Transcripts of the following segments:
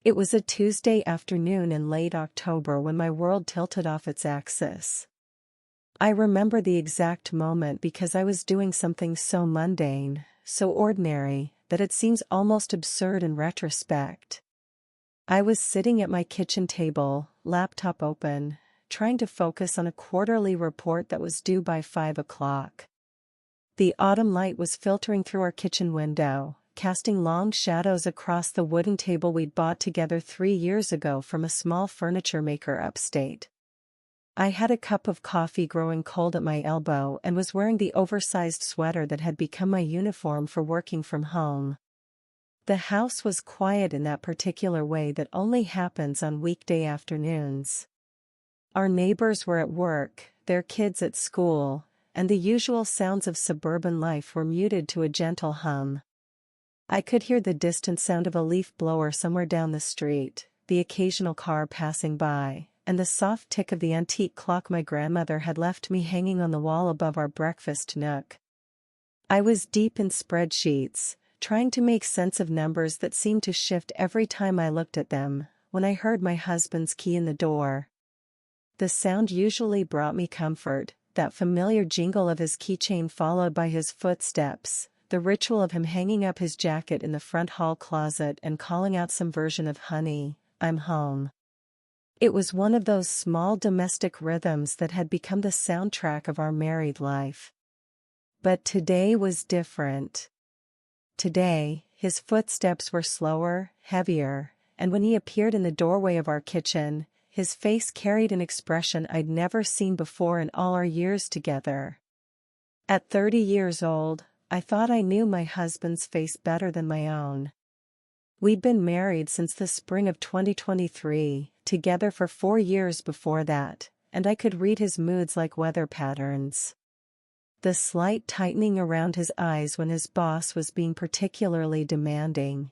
It was a Tuesday afternoon in late October when my world tilted off its axis. I remember the exact moment because I was doing something so mundane, so ordinary, that it seems almost absurd in retrospect. I was sitting at my kitchen table, laptop open, trying to focus on a quarterly report that was due by 5 o'clock. The autumn light was filtering through our kitchen window, casting long shadows across the wooden table we'd bought together 3 years ago from a small furniture maker upstate. I had a cup of coffee growing cold at my elbow and was wearing the oversized sweater that had become my uniform for working from home. The house was quiet in that particular way that only happens on weekday afternoons. Our neighbors were at work, their kids at school, and the usual sounds of suburban life were muted to a gentle hum. I could hear the distant sound of a leaf blower somewhere down the street, the occasional car passing by, and the soft tick of the antique clock my grandmother had left me hanging on the wall above our breakfast nook. I was deep in spreadsheets, trying to make sense of numbers that seemed to shift every time I looked at them, when I heard my husband's key in the door. The sound usually brought me comfort, that familiar jingle of his keychain followed by his footsteps, the ritual of him hanging up his jacket in the front hall closet and calling out some version of "Honey, I'm home." It was one of those small domestic rhythms that had become the soundtrack of our married life. But today was different. Today, his footsteps were slower, heavier, and when he appeared in the doorway of our kitchen, his face carried an expression I'd never seen before in all our years together. At 30 years old, I thought I knew my husband's face better than my own. We'd been married since the spring of 2023, together for 4 years before that, and I could read his moods like weather patterns. The slight tightening around his eyes when his boss was being particularly demanding.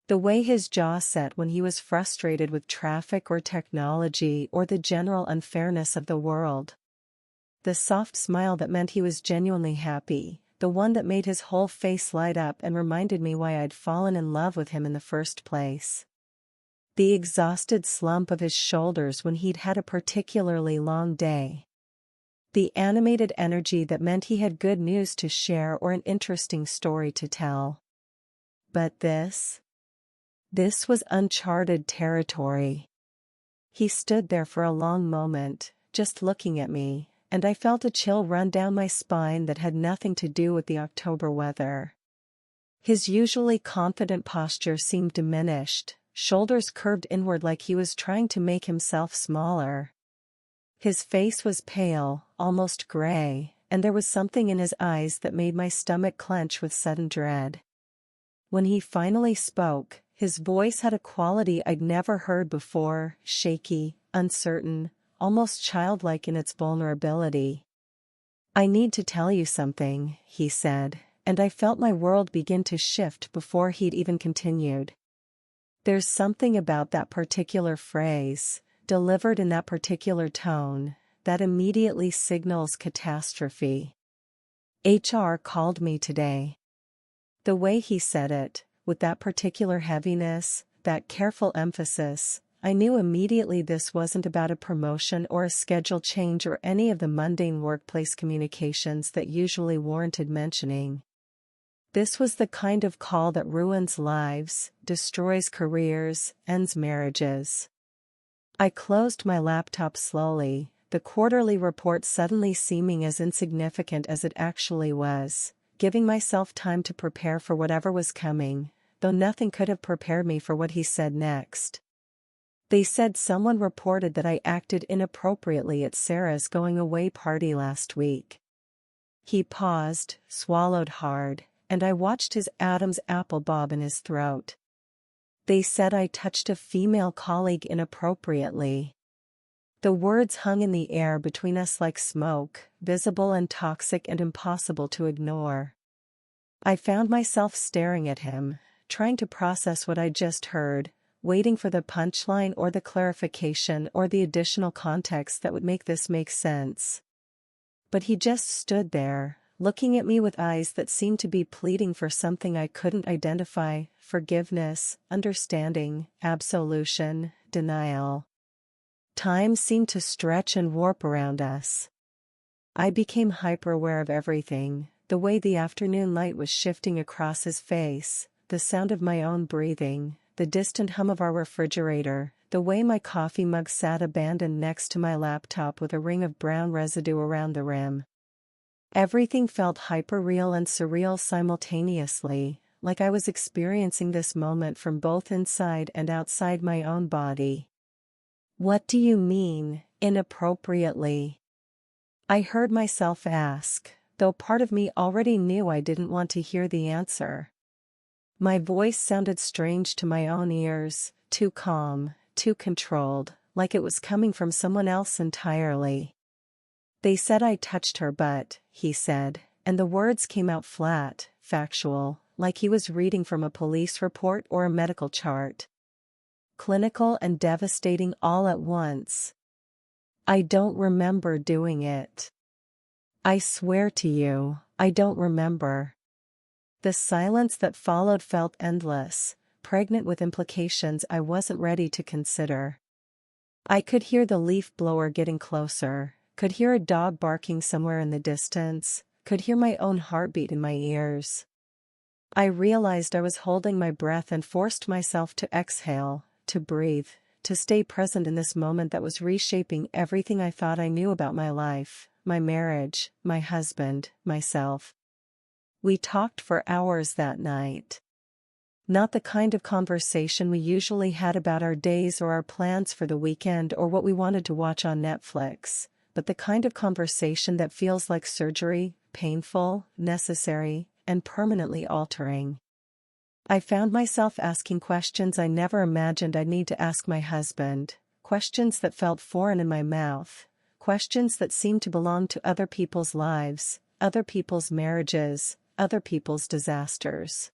The way his jaw set when he was frustrated with traffic or technology or the general unfairness of the world. The soft smile that meant he was genuinely happy, the one that made his whole face light up and reminded me why I'd fallen in love with him in the first place. The exhausted slump of his shoulders when he'd had a particularly long day. The animated energy that meant he had good news to share or an interesting story to tell. But this was uncharted territory. He stood there for a long moment, just looking at me, and I felt a chill run down my spine that had nothing to do with the October weather. His usually confident posture seemed diminished, shoulders curved inward like he was trying to make himself smaller. His face was pale, almost gray, and there was something in his eyes that made my stomach clench with sudden dread. When he finally spoke, his voice had a quality I'd never heard before, shaky, uncertain, almost childlike in its vulnerability. "I need to tell you something," he said, and I felt my world begin to shift before he'd even continued. There's something about that particular phrase, delivered in that particular tone, that immediately signals catastrophe. HR called me today. The way he said it, with that particular heaviness, that careful emphasis, I knew immediately this wasn't about a promotion or a schedule change or any of the mundane workplace communications that usually warranted mentioning. This was the kind of call that ruins lives, destroys careers, ends marriages. I closed my laptop slowly, the quarterly report suddenly seeming as insignificant as it actually was, giving myself time to prepare for whatever was coming, though nothing could have prepared me for what he said next. They said someone reported that I acted inappropriately at Sarah's going-away party last week. He paused, swallowed hard, and I watched his Adam's apple bob in his throat. They said I touched a female colleague inappropriately. The words hung in the air between us like smoke, visible and toxic and impossible to ignore. I found myself staring at him, trying to process what I'd just heard, waiting for the punchline or the clarification or the additional context that would make this make sense. But he just stood there, looking at me with eyes that seemed to be pleading for something I couldn't identify: forgiveness, understanding, absolution, denial. Time seemed to stretch and warp around us. I became hyper-aware of everything: the way the afternoon light was shifting across his face, the sound of my own breathing, the distant hum of our refrigerator, the way my coffee mug sat abandoned next to my laptop with a ring of brown residue around the rim. Everything felt hyper-real and surreal simultaneously, like I was experiencing this moment from both inside and outside my own body. "What do you mean, inappropriately?" I heard myself ask, though part of me already knew I didn't want to hear the answer. My voice sounded strange to my own ears, too calm, too controlled, like it was coming from someone else entirely. "They said I touched her butt," he said, and the words came out flat, factual, like he was reading from a police report or a medical chart. Clinical and devastating all at once. "I don't remember doing it. I swear to you, I don't remember." The silence that followed felt endless, pregnant with implications I wasn't ready to consider. I could hear the leaf blower getting closer, could hear a dog barking somewhere in the distance, could hear my own heartbeat in my ears. I realized I was holding my breath and forced myself to exhale, to breathe, to stay present in this moment that was reshaping everything I thought I knew about my life, my marriage, my husband, myself. We talked for hours that night. Not the kind of conversation we usually had about our days or our plans for the weekend or what we wanted to watch on Netflix, but the kind of conversation that feels like surgery: painful, necessary, and permanently altering. I found myself asking questions I never imagined I'd need to ask my husband, questions that felt foreign in my mouth, questions that seemed to belong to other people's lives, other people's marriages, other people's disasters.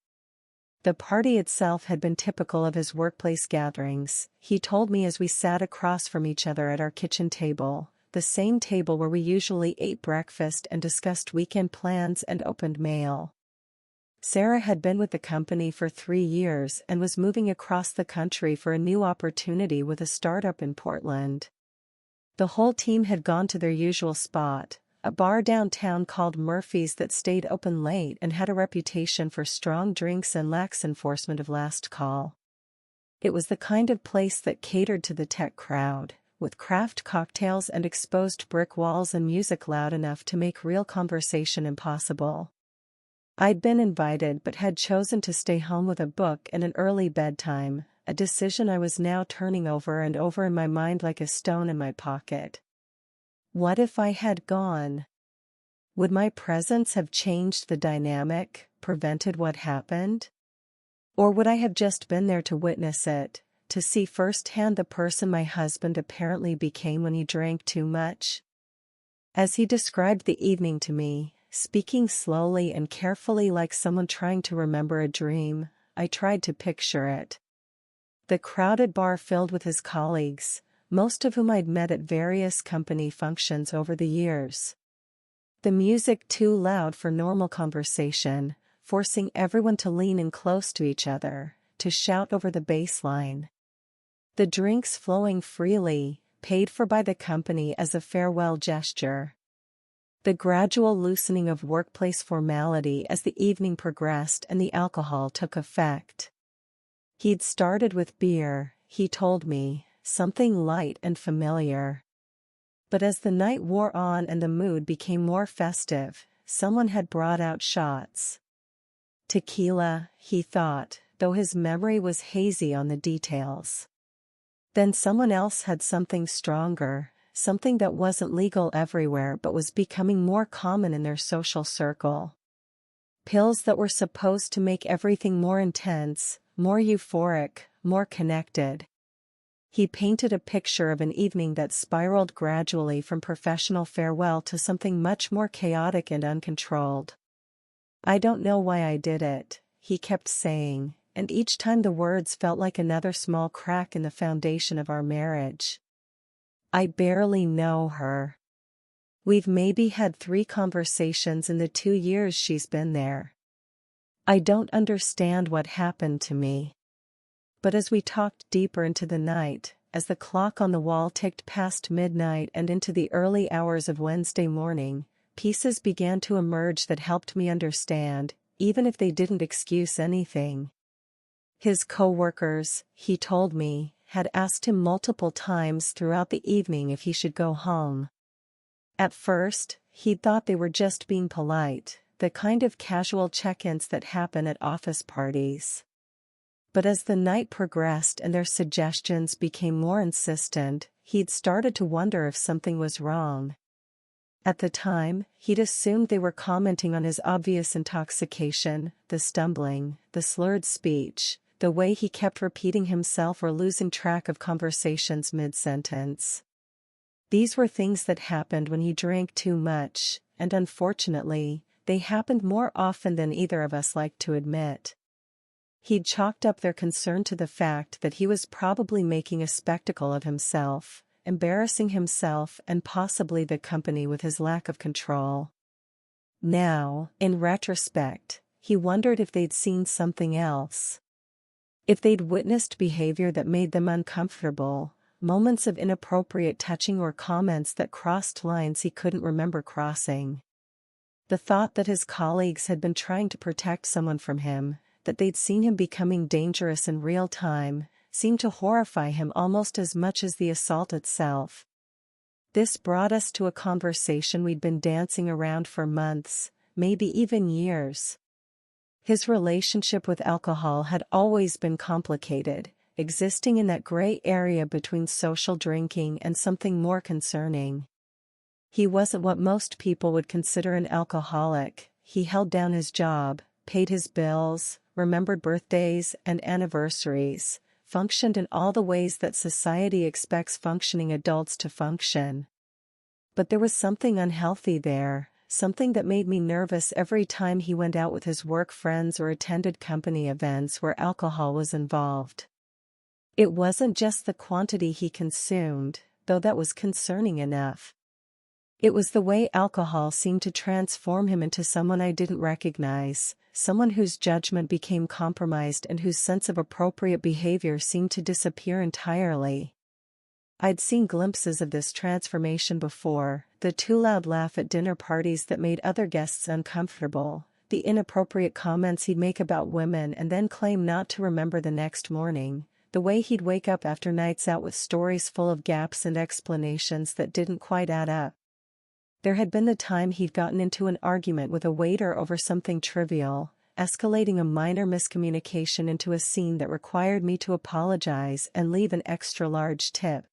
The party itself had been typical of his workplace gatherings, he told me as we sat across from each other at our kitchen table, the same table where we usually ate breakfast and discussed weekend plans and opened mail. Sarah had been with the company for 3 years and was moving across the country for a new opportunity with a startup in Portland. The whole team had gone to their usual spot, a bar downtown called Murphy's that stayed open late and had a reputation for strong drinks and lax enforcement of last call. It was the kind of place that catered to the tech crowd, with craft cocktails and exposed brick walls and music loud enough to make real conversation impossible. I'd been invited but had chosen to stay home with a book and an early bedtime, a decision I was now turning over and over in my mind like a stone in my pocket. What if I had gone? Would my presence have changed the dynamic, prevented what happened? Or would I have just been there to witness it, to see firsthand the person my husband apparently became when he drank too much? As he described the evening to me, speaking slowly and carefully like someone trying to remember a dream, I tried to picture it. The crowded bar filled with his colleagues, most of whom I'd met at various company functions over the years. The music too loud for normal conversation, forcing everyone to lean in close to each other, to shout over the bass line. The drinks flowing freely, paid for by the company as a farewell gesture. The gradual loosening of workplace formality as the evening progressed and the alcohol took effect. He'd started with beer, he told me, something light and familiar. But as the night wore on and the mood became more festive, someone had brought out shots. Tequila, he thought, though his memory was hazy on the details. Then someone else had something stronger, something that wasn't legal everywhere but was becoming more common in their social circle. Pills that were supposed to make everything more intense, more euphoric, more connected. He painted a picture of an evening that spiraled gradually from professional farewell to something much more chaotic and uncontrolled. "I don't know why I did it," he kept saying, and each time the words felt like another small crack in the foundation of our marriage. "I barely know her. We've maybe had 3 conversations in the 2 years she's been there. I don't understand what happened to me. But as we talked deeper into the night, as the clock on the wall ticked past midnight and into the early hours of Wednesday morning, pieces began to emerge that helped me understand, even if they didn't excuse anything. His co-workers, he told me, had asked him multiple times throughout the evening if he should go home. At first, he'd thought they were just being polite, the kind of casual check-ins that happen at office parties. But as the night progressed and their suggestions became more insistent, he'd started to wonder if something was wrong. At the time, he'd assumed they were commenting on his obvious intoxication, the stumbling, the slurred speech, the way he kept repeating himself or losing track of conversations mid-sentence. These were things that happened when he drank too much, and unfortunately, they happened more often than either of us liked to admit. He'd chalked up their concern to the fact that he was probably making a spectacle of himself, embarrassing himself and possibly the company with his lack of control. Now, in retrospect, he wondered if they'd seen something else. If they'd witnessed behavior that made them uncomfortable, moments of inappropriate touching or comments that crossed lines he couldn't remember crossing. The thought that his colleagues had been trying to protect someone from him, that they'd seen him becoming dangerous in real time, seemed to horrify him almost as much as the assault itself. This brought us to a conversation we'd been dancing around for months, maybe even years. His relationship with alcohol had always been complicated, existing in that gray area between social drinking and something more concerning. He wasn't what most people would consider an alcoholic. He held down his job, paid his bills, remembered birthdays and anniversaries, functioned in all the ways that society expects functioning adults to function. But there was something unhealthy there, something that made me nervous every time he went out with his work friends or attended company events where alcohol was involved. It wasn't just the quantity he consumed, though that was concerning enough. It was the way alcohol seemed to transform him into someone I didn't recognize, someone whose judgment became compromised and whose sense of appropriate behavior seemed to disappear entirely. I'd seen glimpses of this transformation before, the too loud laugh at dinner parties that made other guests uncomfortable, the inappropriate comments he'd make about women and then claim not to remember the next morning, the way he'd wake up after nights out with stories full of gaps and explanations that didn't quite add up. There had been the time he'd gotten into an argument with a waiter over something trivial, escalating a minor miscommunication into a scene that required me to apologize and leave an extra-large tip.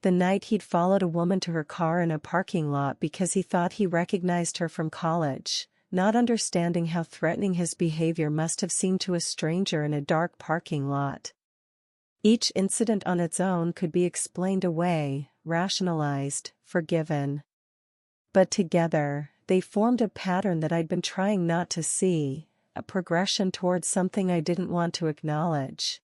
The night he'd followed a woman to her car in a parking lot because he thought he recognized her from college, not understanding how threatening his behavior must have seemed to a stranger in a dark parking lot. Each incident on its own could be explained away, rationalized, forgiven. But together, they formed a pattern that I'd been trying not to see, a progression towards something I didn't want to acknowledge.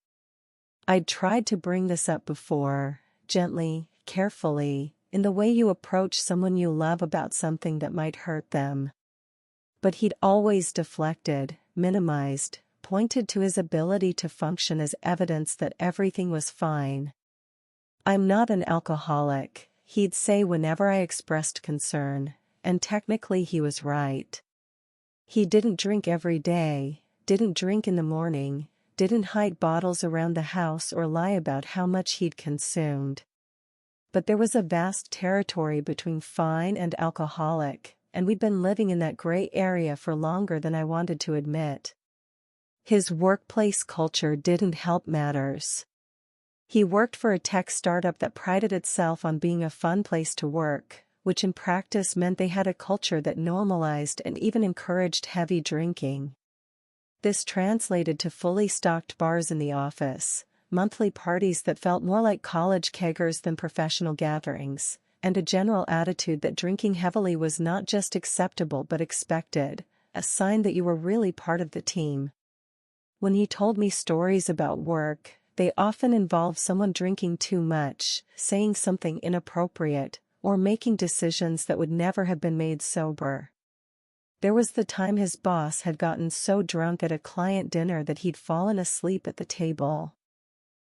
I'd tried to bring this up before, gently, carefully, in the way you approach someone you love about something that might hurt them. But he'd always deflected, minimized, pointed to his ability to function as evidence that everything was fine. "I'm not an alcoholic," he'd say whenever I expressed concern, and technically he was right. He didn't drink every day, didn't drink in the morning, didn't hide bottles around the house or lie about how much he'd consumed. But there was a vast territory between fine and alcoholic, and we'd been living in that gray area for longer than I wanted to admit. His workplace culture didn't help matters. He worked for a tech startup that prided itself on being a fun place to work, which in practice meant they had a culture that normalized and even encouraged heavy drinking. This translated to fully stocked bars in the office, monthly parties that felt more like college keggers than professional gatherings, and a general attitude that drinking heavily was not just acceptable but expected, a sign that you were really part of the team. When he told me stories about work, they often involved someone drinking too much, saying something inappropriate, or making decisions that would never have been made sober. There was the time his boss had gotten so drunk at a client dinner that he'd fallen asleep at the table.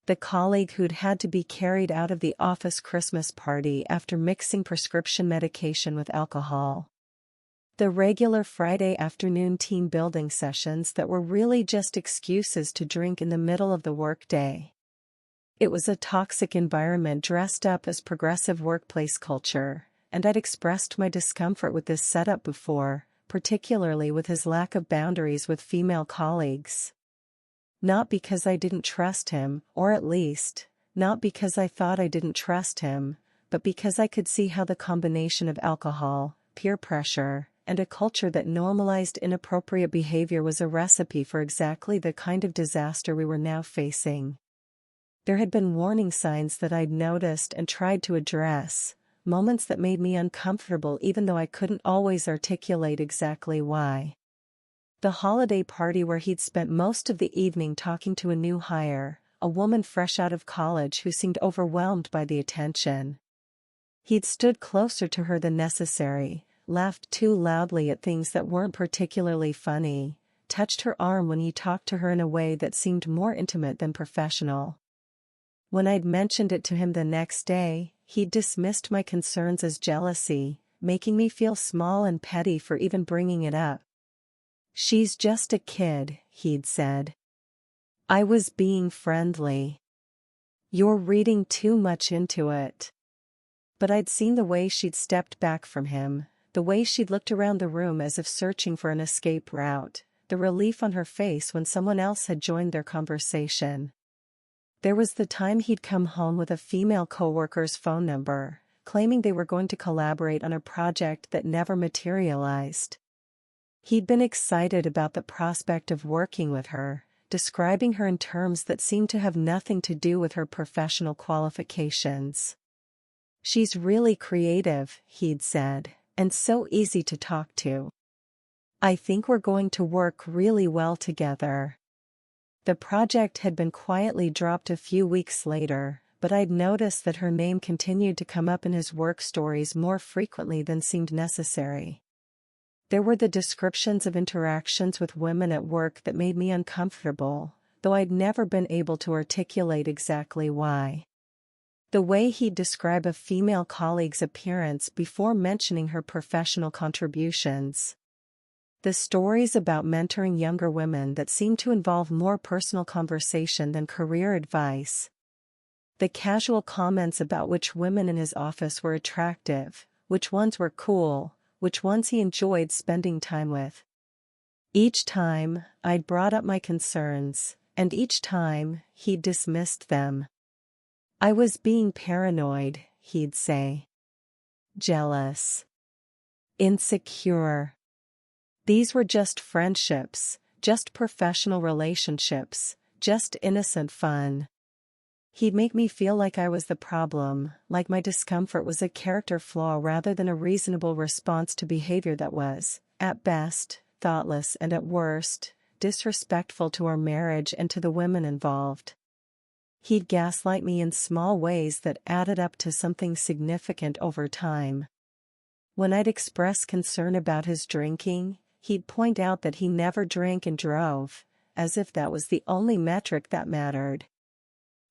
The colleague who'd had to be carried out of the office Christmas party after mixing prescription medication with alcohol. The regular Friday afternoon team building sessions that were really just excuses to drink in the middle of the workday. It was a toxic environment dressed up as progressive workplace culture, and I'd expressed my discomfort with this setup before, particularly with his lack of boundaries with female colleagues. Not because I didn't trust him, or at least, not because I thought I didn't trust him, but because I could see how the combination of alcohol, peer pressure, and a culture that normalized inappropriate behavior was a recipe for exactly the kind of disaster we were now facing. There had been warning signs that I'd noticed and tried to address, moments that made me uncomfortable even though I couldn't always articulate exactly why. The holiday party where he'd spent most of the evening talking to a new hire, a woman fresh out of college who seemed overwhelmed by the attention. He'd stood closer to her than necessary, laughed too loudly at things that weren't particularly funny, touched her arm when he talked to her in a way that seemed more intimate than professional. When I'd mentioned it to him the next day, he'd dismissed my concerns as jealousy, making me feel small and petty for even bringing it up. "She's just a kid," he'd said. I was being friendly. "You're reading too much into it." But I'd seen the way she'd stepped back from him, the way she'd looked around the room as if searching for an escape route, the relief on her face when someone else had joined their conversation. There was the time he'd come home with a female coworker's phone number, claiming they were going to collaborate on a project that never materialized. He'd been excited about the prospect of working with her, describing her in terms that seemed to have nothing to do with her professional qualifications. "She's really creative," he'd said, "and so easy to talk to. I think we're going to work really well together." The project had been quietly dropped a few weeks later, but I'd noticed that her name continued to come up in his work stories more frequently than seemed necessary. There were the descriptions of interactions with women at work that made me uncomfortable, though I'd never been able to articulate exactly why. The way he'd describe a female colleague's appearance before mentioning her professional contributions. The stories about mentoring younger women that seemed to involve more personal conversation than career advice. The casual comments about which women in his office were attractive, which ones were cool, which ones he enjoyed spending time with. Each time, I'd brought up my concerns, and each time, he'd dismissed them. I was being paranoid, he'd say. Jealous. Insecure. These were just friendships, just professional relationships, just innocent fun. He'd make me feel like I was the problem, like my discomfort was a character flaw rather than a reasonable response to behavior that was, at best, thoughtless and at worst, disrespectful to our marriage and to the women involved. He'd gaslight me in small ways that added up to something significant over time. When I'd express concern about his drinking, he'd point out that he never drank and drove, as if that was the only metric that mattered.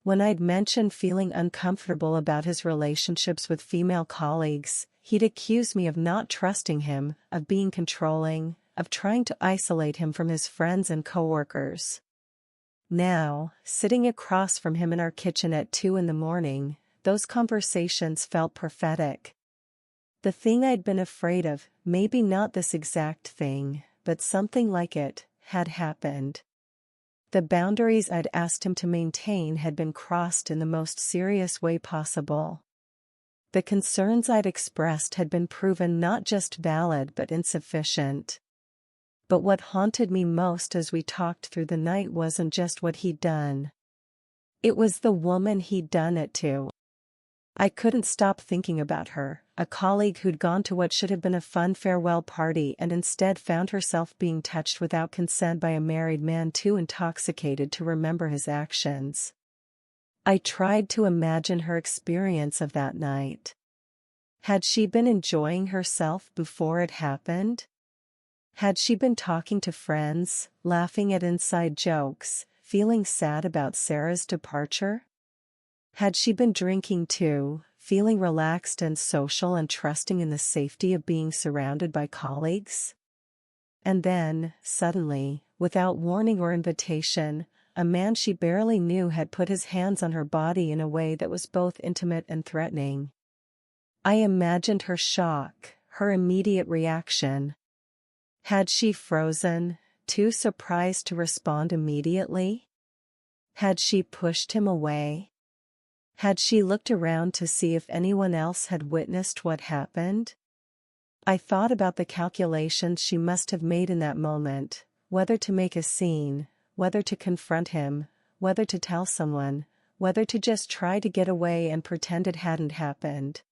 When I'd mentioned feeling uncomfortable about his relationships with female colleagues, he'd accuse me of not trusting him, of being controlling, of trying to isolate him from his friends and coworkers. Now, sitting across from him in our kitchen at 2 a.m, those conversations felt prophetic. The thing I'd been afraid of, maybe not this exact thing, but something like it, had happened. The boundaries I'd asked him to maintain had been crossed in the most serious way possible. The concerns I'd expressed had been proven not just valid but insufficient. But what haunted me most as we talked through the night wasn't just what he'd done. It was the woman he'd done it to. I couldn't stop thinking about her, a colleague who'd gone to what should have been a fun farewell party and instead found herself being touched without consent by a married man too intoxicated to remember his actions. I tried to imagine her experience of that night. Had she been enjoying herself before it happened? Had she been talking to friends, laughing at inside jokes, feeling sad about Sarah's departure? Had she been drinking too, feeling relaxed and social and trusting in the safety of being surrounded by colleagues? And then, suddenly, without warning or invitation, a man she barely knew had put his hands on her body in a way that was both intimate and threatening. I imagined her shock, her immediate reaction. Had she frozen, too surprised to respond immediately? Had she pushed him away? Had she looked around to see if anyone else had witnessed what happened? I thought about the calculations she must have made in that moment, whether to make a scene, whether to confront him, whether to tell someone, whether to just try to get away and pretend it hadn't happened.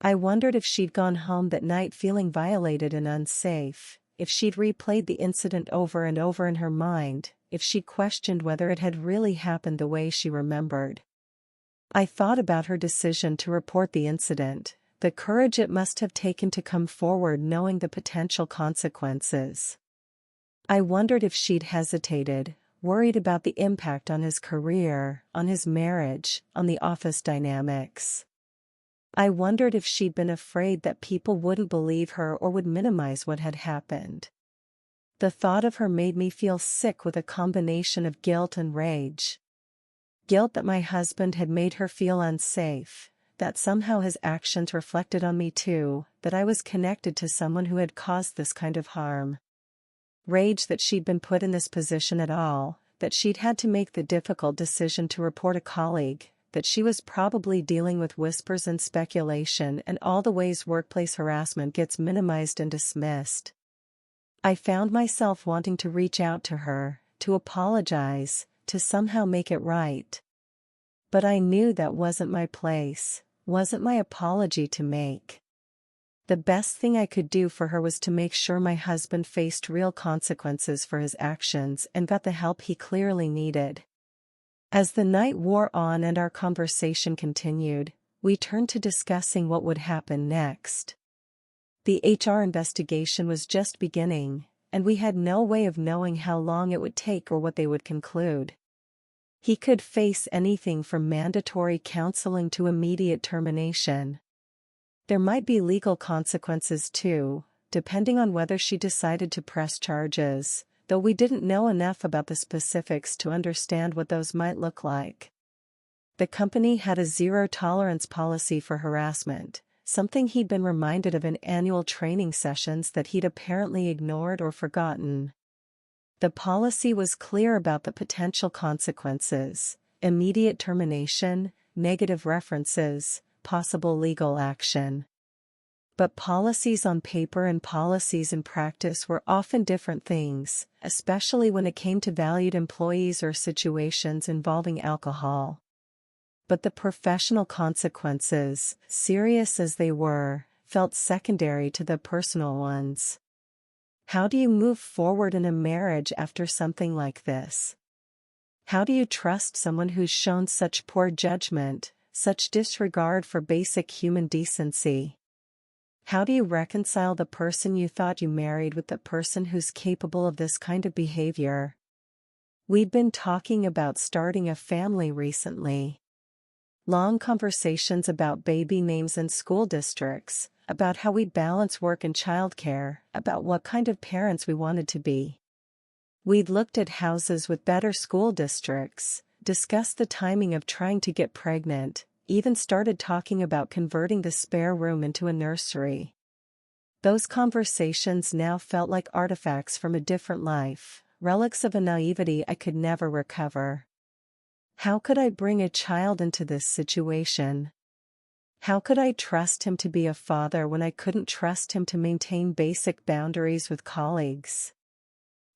I wondered if she'd gone home that night feeling violated and unsafe, if she'd replayed the incident over and over in her mind, if she'd questioned whether it had really happened the way she remembered. I thought about her decision to report the incident, the courage it must have taken to come forward knowing the potential consequences. I wondered if she'd hesitated, worried about the impact on his career, on his marriage, on the office dynamics. I wondered if she'd been afraid that people wouldn't believe her or would minimize what had happened. The thought of her made me feel sick with a combination of guilt and rage. Guilt that my husband had made her feel unsafe, that somehow his actions reflected on me too, that I was connected to someone who had caused this kind of harm. Rage that she'd been put in this position at all, that she'd had to make the difficult decision to report a colleague, that she was probably dealing with whispers and speculation and all the ways workplace harassment gets minimized and dismissed. I found myself wanting to reach out to her, to apologize, to somehow make it right. But I knew that wasn't my place, wasn't my apology to make. The best thing I could do for her was to make sure my husband faced real consequences for his actions and got the help he clearly needed. As the night wore on and our conversation continued, we turned to discussing what would happen next. The HR investigation was just beginning, and we had no way of knowing how long it would take or what they would conclude. He could face anything from mandatory counseling to immediate termination. There might be legal consequences too, depending on whether she decided to press charges, though we didn't know enough about the specifics to understand what those might look like. The company had a zero-tolerance policy for harassment, something he'd been reminded of in annual training sessions that he'd apparently ignored or forgotten. The policy was clear about the potential consequences: immediate termination, negative references, possible legal action. But policies on paper and policies in practice were often different things, especially when it came to valued employees or situations involving alcohol. But the professional consequences, serious as they were, felt secondary to the personal ones. How do you move forward in a marriage after something like this? How do you trust someone who's shown such poor judgment, such disregard for basic human decency? How do you reconcile the person you thought you married with the person who's capable of this kind of behavior? We'd been talking about starting a family recently. Long conversations about baby names and school districts, about how we'd balance work and childcare, about what kind of parents we wanted to be. We'd looked at houses with better school districts, discussed the timing of trying to get pregnant, even started talking about converting the spare room into a nursery. Those conversations now felt like artifacts from a different life, relics of a naivety I could never recover. How could I bring a child into this situation? How could I trust him to be a father when I couldn't trust him to maintain basic boundaries with colleagues?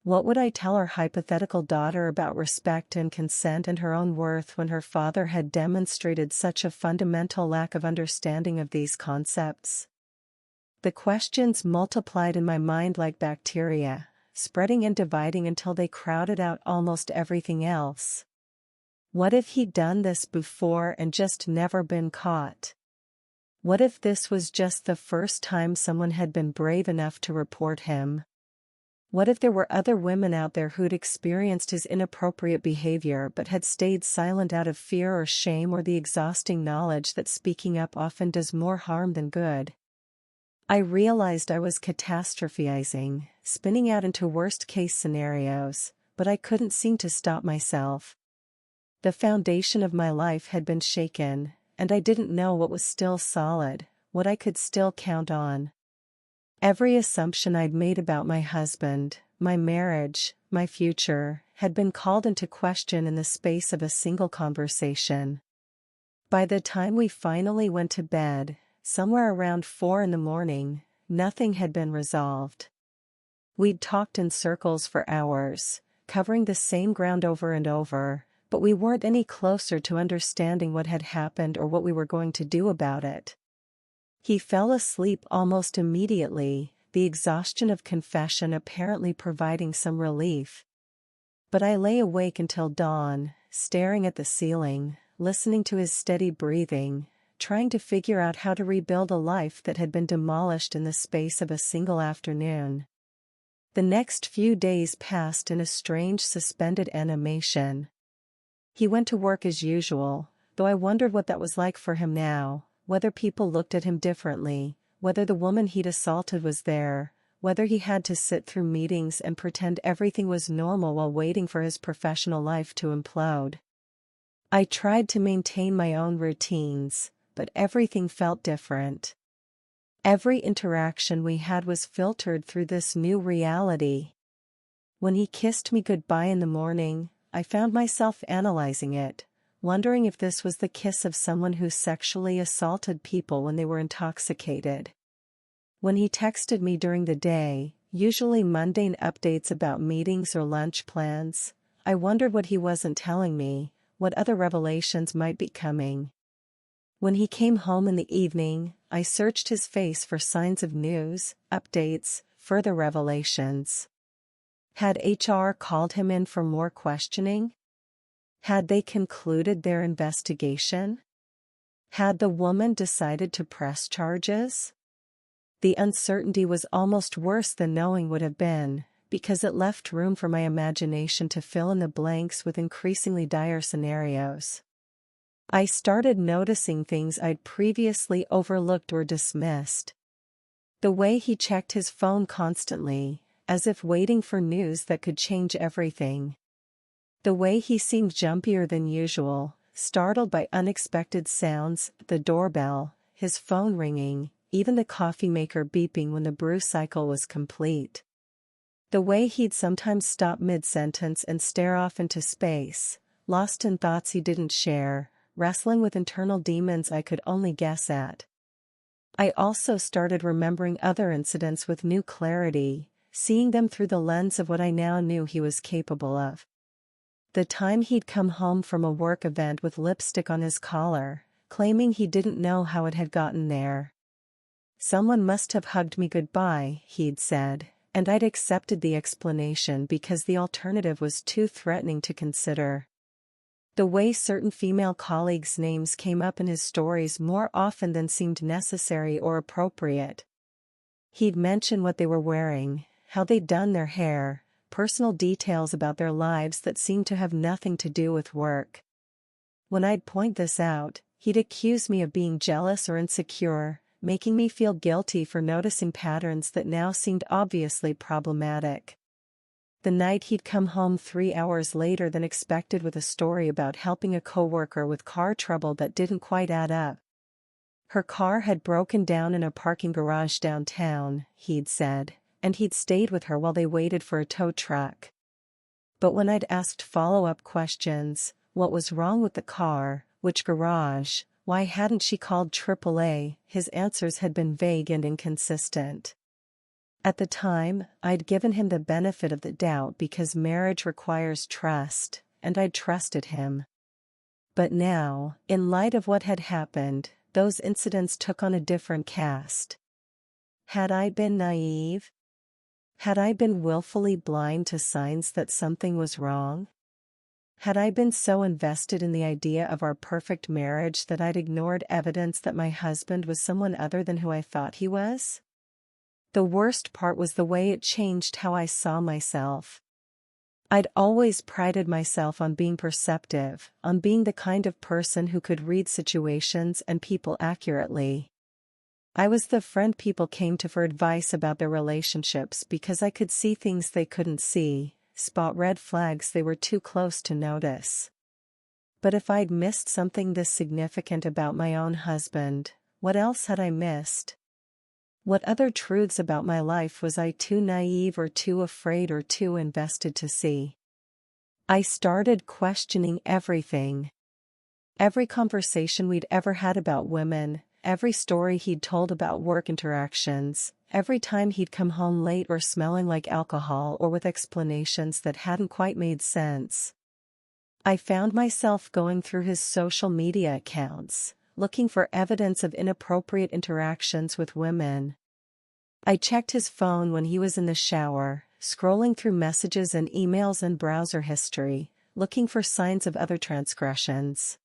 What would I tell our hypothetical daughter about respect and consent and her own worth when her father had demonstrated such a fundamental lack of understanding of these concepts? The questions multiplied in my mind like bacteria, spreading and dividing until they crowded out almost everything else. What if he'd done this before and just never been caught? What if this was just the first time someone had been brave enough to report him? What if there were other women out there who'd experienced his inappropriate behavior but had stayed silent out of fear or shame or the exhausting knowledge that speaking up often does more harm than good? I realized I was catastrophizing, spinning out into worst-case scenarios, but I couldn't seem to stop myself. The foundation of my life had been shaken, and I didn't know what was still solid, what I could still count on. Every assumption I'd made about my husband, my marriage, my future, had been called into question in the space of a single conversation. By the time we finally went to bed, somewhere around 4 a.m, nothing had been resolved. We'd talked in circles for hours, covering the same ground over and over, but we weren't any closer to understanding what had happened or what we were going to do about it. He fell asleep almost immediately, the exhaustion of confession apparently providing some relief. But I lay awake until dawn, staring at the ceiling, listening to his steady breathing, trying to figure out how to rebuild a life that had been demolished in the space of a single afternoon. The next few days passed in a strange suspended animation. He went to work as usual, though I wondered what that was like for him now, whether people looked at him differently, whether the woman he'd assaulted was there, whether he had to sit through meetings and pretend everything was normal while waiting for his professional life to implode. I tried to maintain my own routines, but everything felt different. Every interaction we had was filtered through this new reality. When he kissed me goodbye in the morning, I found myself analyzing it, wondering if this was the kiss of someone who sexually assaulted people when they were intoxicated. When he texted me during the day, usually mundane updates about meetings or lunch plans, I wondered what he wasn't telling me, what other revelations might be coming. When he came home in the evening, I searched his face for signs of news, updates, further revelations. Had HR called him in for more questioning? Had they concluded their investigation? Had the woman decided to press charges? The uncertainty was almost worse than knowing would have been, because it left room for my imagination to fill in the blanks with increasingly dire scenarios. I started noticing things I'd previously overlooked or dismissed. The way he checked his phone constantly, as if waiting for news that could change everything. The way he seemed jumpier than usual, startled by unexpected sounds, the doorbell, his phone ringing, even the coffee maker beeping when the brew cycle was complete. The way he'd sometimes stop mid-sentence and stare off into space, lost in thoughts he didn't share, wrestling with internal demons I could only guess at. I also started remembering other incidents with new clarity, seeing them through the lens of what I now knew he was capable of. The time he'd come home from a work event with lipstick on his collar, claiming he didn't know how it had gotten there. Someone must have hugged me goodbye, he'd said, and I'd accepted the explanation because the alternative was too threatening to consider. The way certain female colleagues' names came up in his stories more often than seemed necessary or appropriate. He'd mention what they were wearing, how they'd done their hair, personal details about their lives that seemed to have nothing to do with work. When I'd point this out, he'd accuse me of being jealous or insecure, making me feel guilty for noticing patterns that now seemed obviously problematic. The night he'd come home 3 hours later than expected with a story about helping a coworker with car trouble that didn't quite add up. Her car had broken down in a parking garage downtown, he'd said, and he'd stayed with her while they waited for a tow truck. But when I'd asked follow-up questions, what was wrong with the car, which garage, why hadn't she called AAA, his answers had been vague and inconsistent. At the time, I'd given him the benefit of the doubt because marriage requires trust, and I'd trusted him. But now, in light of what had happened, those incidents took on a different cast. Had I been naive? Had I been willfully blind to signs that something was wrong? Had I been so invested in the idea of our perfect marriage that I'd ignored evidence that my husband was someone other than who I thought he was? The worst part was the way it changed how I saw myself. I'd always prided myself on being perceptive, on being the kind of person who could read situations and people accurately. I was the friend people came to for advice about their relationships because I could see things they couldn't see, spot red flags they were too close to notice. But if I'd missed something this significant about my own husband, what else had I missed? What other truths about my life was I too naive or too afraid or too invested to see? I started questioning everything. Every conversation we'd ever had about women, every story he'd told about work interactions, every time he'd come home late or smelling like alcohol or with explanations that hadn't quite made sense. I found myself going through his social media accounts, looking for evidence of inappropriate interactions with women. I checked his phone when he was in the shower, scrolling through messages and emails and browser history, looking for signs of other transgressions.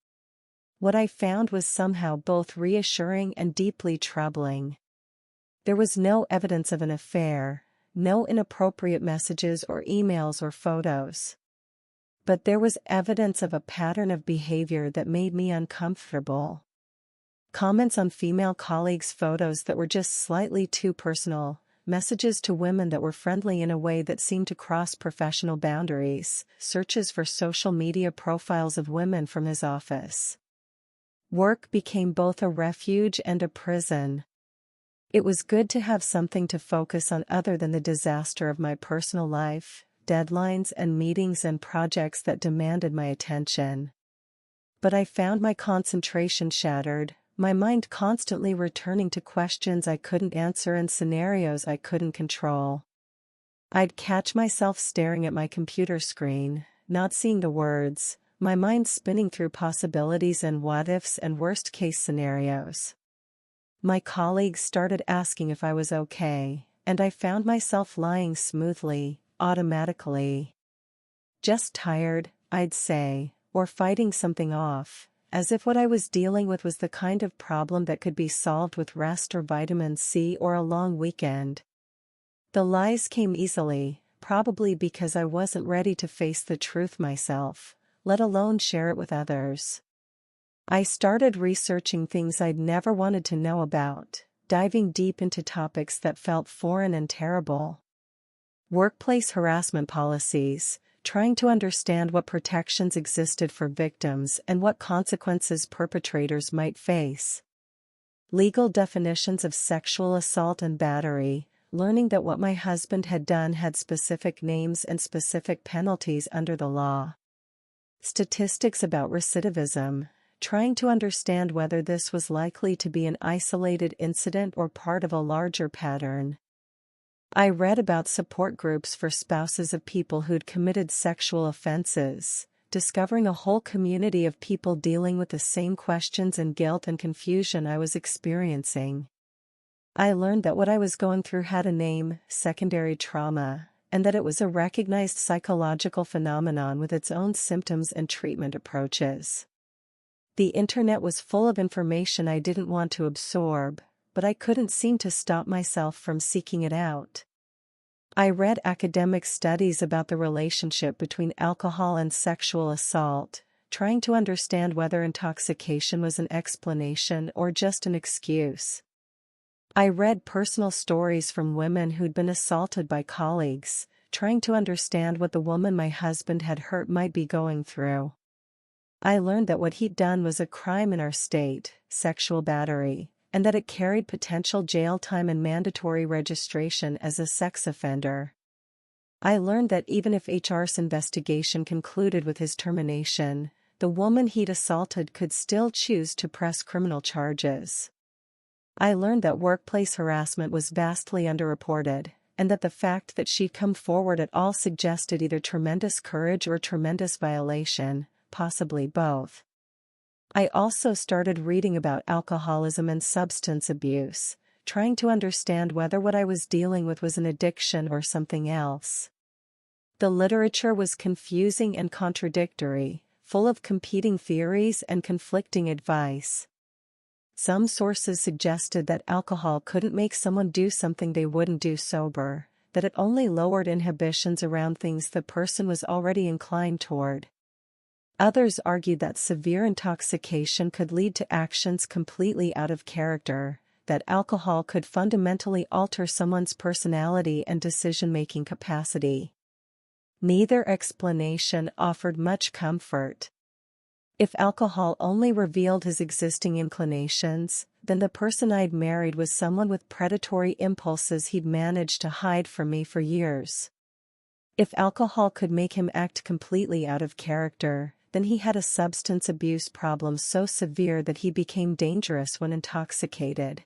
What I found was somehow both reassuring and deeply troubling. There was no evidence of an affair, no inappropriate messages or emails or photos. But there was evidence of a pattern of behavior that made me uncomfortable. Comments on female colleagues' photos that were just slightly too personal, messages to women that were friendly in a way that seemed to cross professional boundaries, searches for social media profiles of women from his office. Work became both a refuge and a prison. It was good to have something to focus on other than the disaster of my personal life, deadlines and meetings and projects that demanded my attention. But I found my concentration shattered, my mind constantly returning to questions I couldn't answer and scenarios I couldn't control. I'd catch myself staring at my computer screen, not seeing the words, my mind spinning through possibilities and what-ifs and worst-case scenarios. My colleagues started asking if I was okay, and I found myself lying smoothly, automatically. Just tired, I'd say, or fighting something off, as if what I was dealing with was the kind of problem that could be solved with rest or vitamin C or a long weekend. The lies came easily, probably because I wasn't ready to face the truth myself, let alone share it with others. I started researching things I'd never wanted to know about, diving deep into topics that felt foreign and terrible. Workplace harassment policies, trying to understand what protections existed for victims and what consequences perpetrators might face. Legal definitions of sexual assault and battery, learning that what my husband had done had specific names and specific penalties under the law. Statistics about recidivism, trying to understand whether this was likely to be an isolated incident or part of a larger pattern. I read about support groups for spouses of people who'd committed sexual offenses, discovering a whole community of people dealing with the same questions and guilt and confusion I was experiencing. I learned that what I was going through had a name, secondary trauma, and that it was a recognized psychological phenomenon with its own symptoms and treatment approaches. The internet was full of information I didn't want to absorb, but I couldn't seem to stop myself from seeking it out. I read academic studies about the relationship between alcohol and sexual assault, trying to understand whether intoxication was an explanation or just an excuse. I read personal stories from women who'd been assaulted by colleagues, trying to understand what the woman my husband had hurt might be going through. I learned that what he'd done was a crime in our state, sexual battery, and that it carried potential jail time and mandatory registration as a sex offender. I learned that even if HR's investigation concluded with his termination, the woman he'd assaulted could still choose to press criminal charges. I learned that workplace harassment was vastly underreported, and that the fact that she'd come forward at all suggested either tremendous courage or tremendous violation, possibly both. I also started reading about alcoholism and substance abuse, trying to understand whether what I was dealing with was an addiction or something else. The literature was confusing and contradictory, full of competing theories and conflicting advice. Some sources suggested that alcohol couldn't make someone do something they wouldn't do sober, that it only lowered inhibitions around things the person was already inclined toward. Others argued that severe intoxication could lead to actions completely out of character, that alcohol could fundamentally alter someone's personality and decision-making capacity. Neither explanation offered much comfort. If alcohol only revealed his existing inclinations, then the person I'd married was someone with predatory impulses he'd managed to hide from me for years. If alcohol could make him act completely out of character, then he had a substance abuse problem so severe that he became dangerous when intoxicated.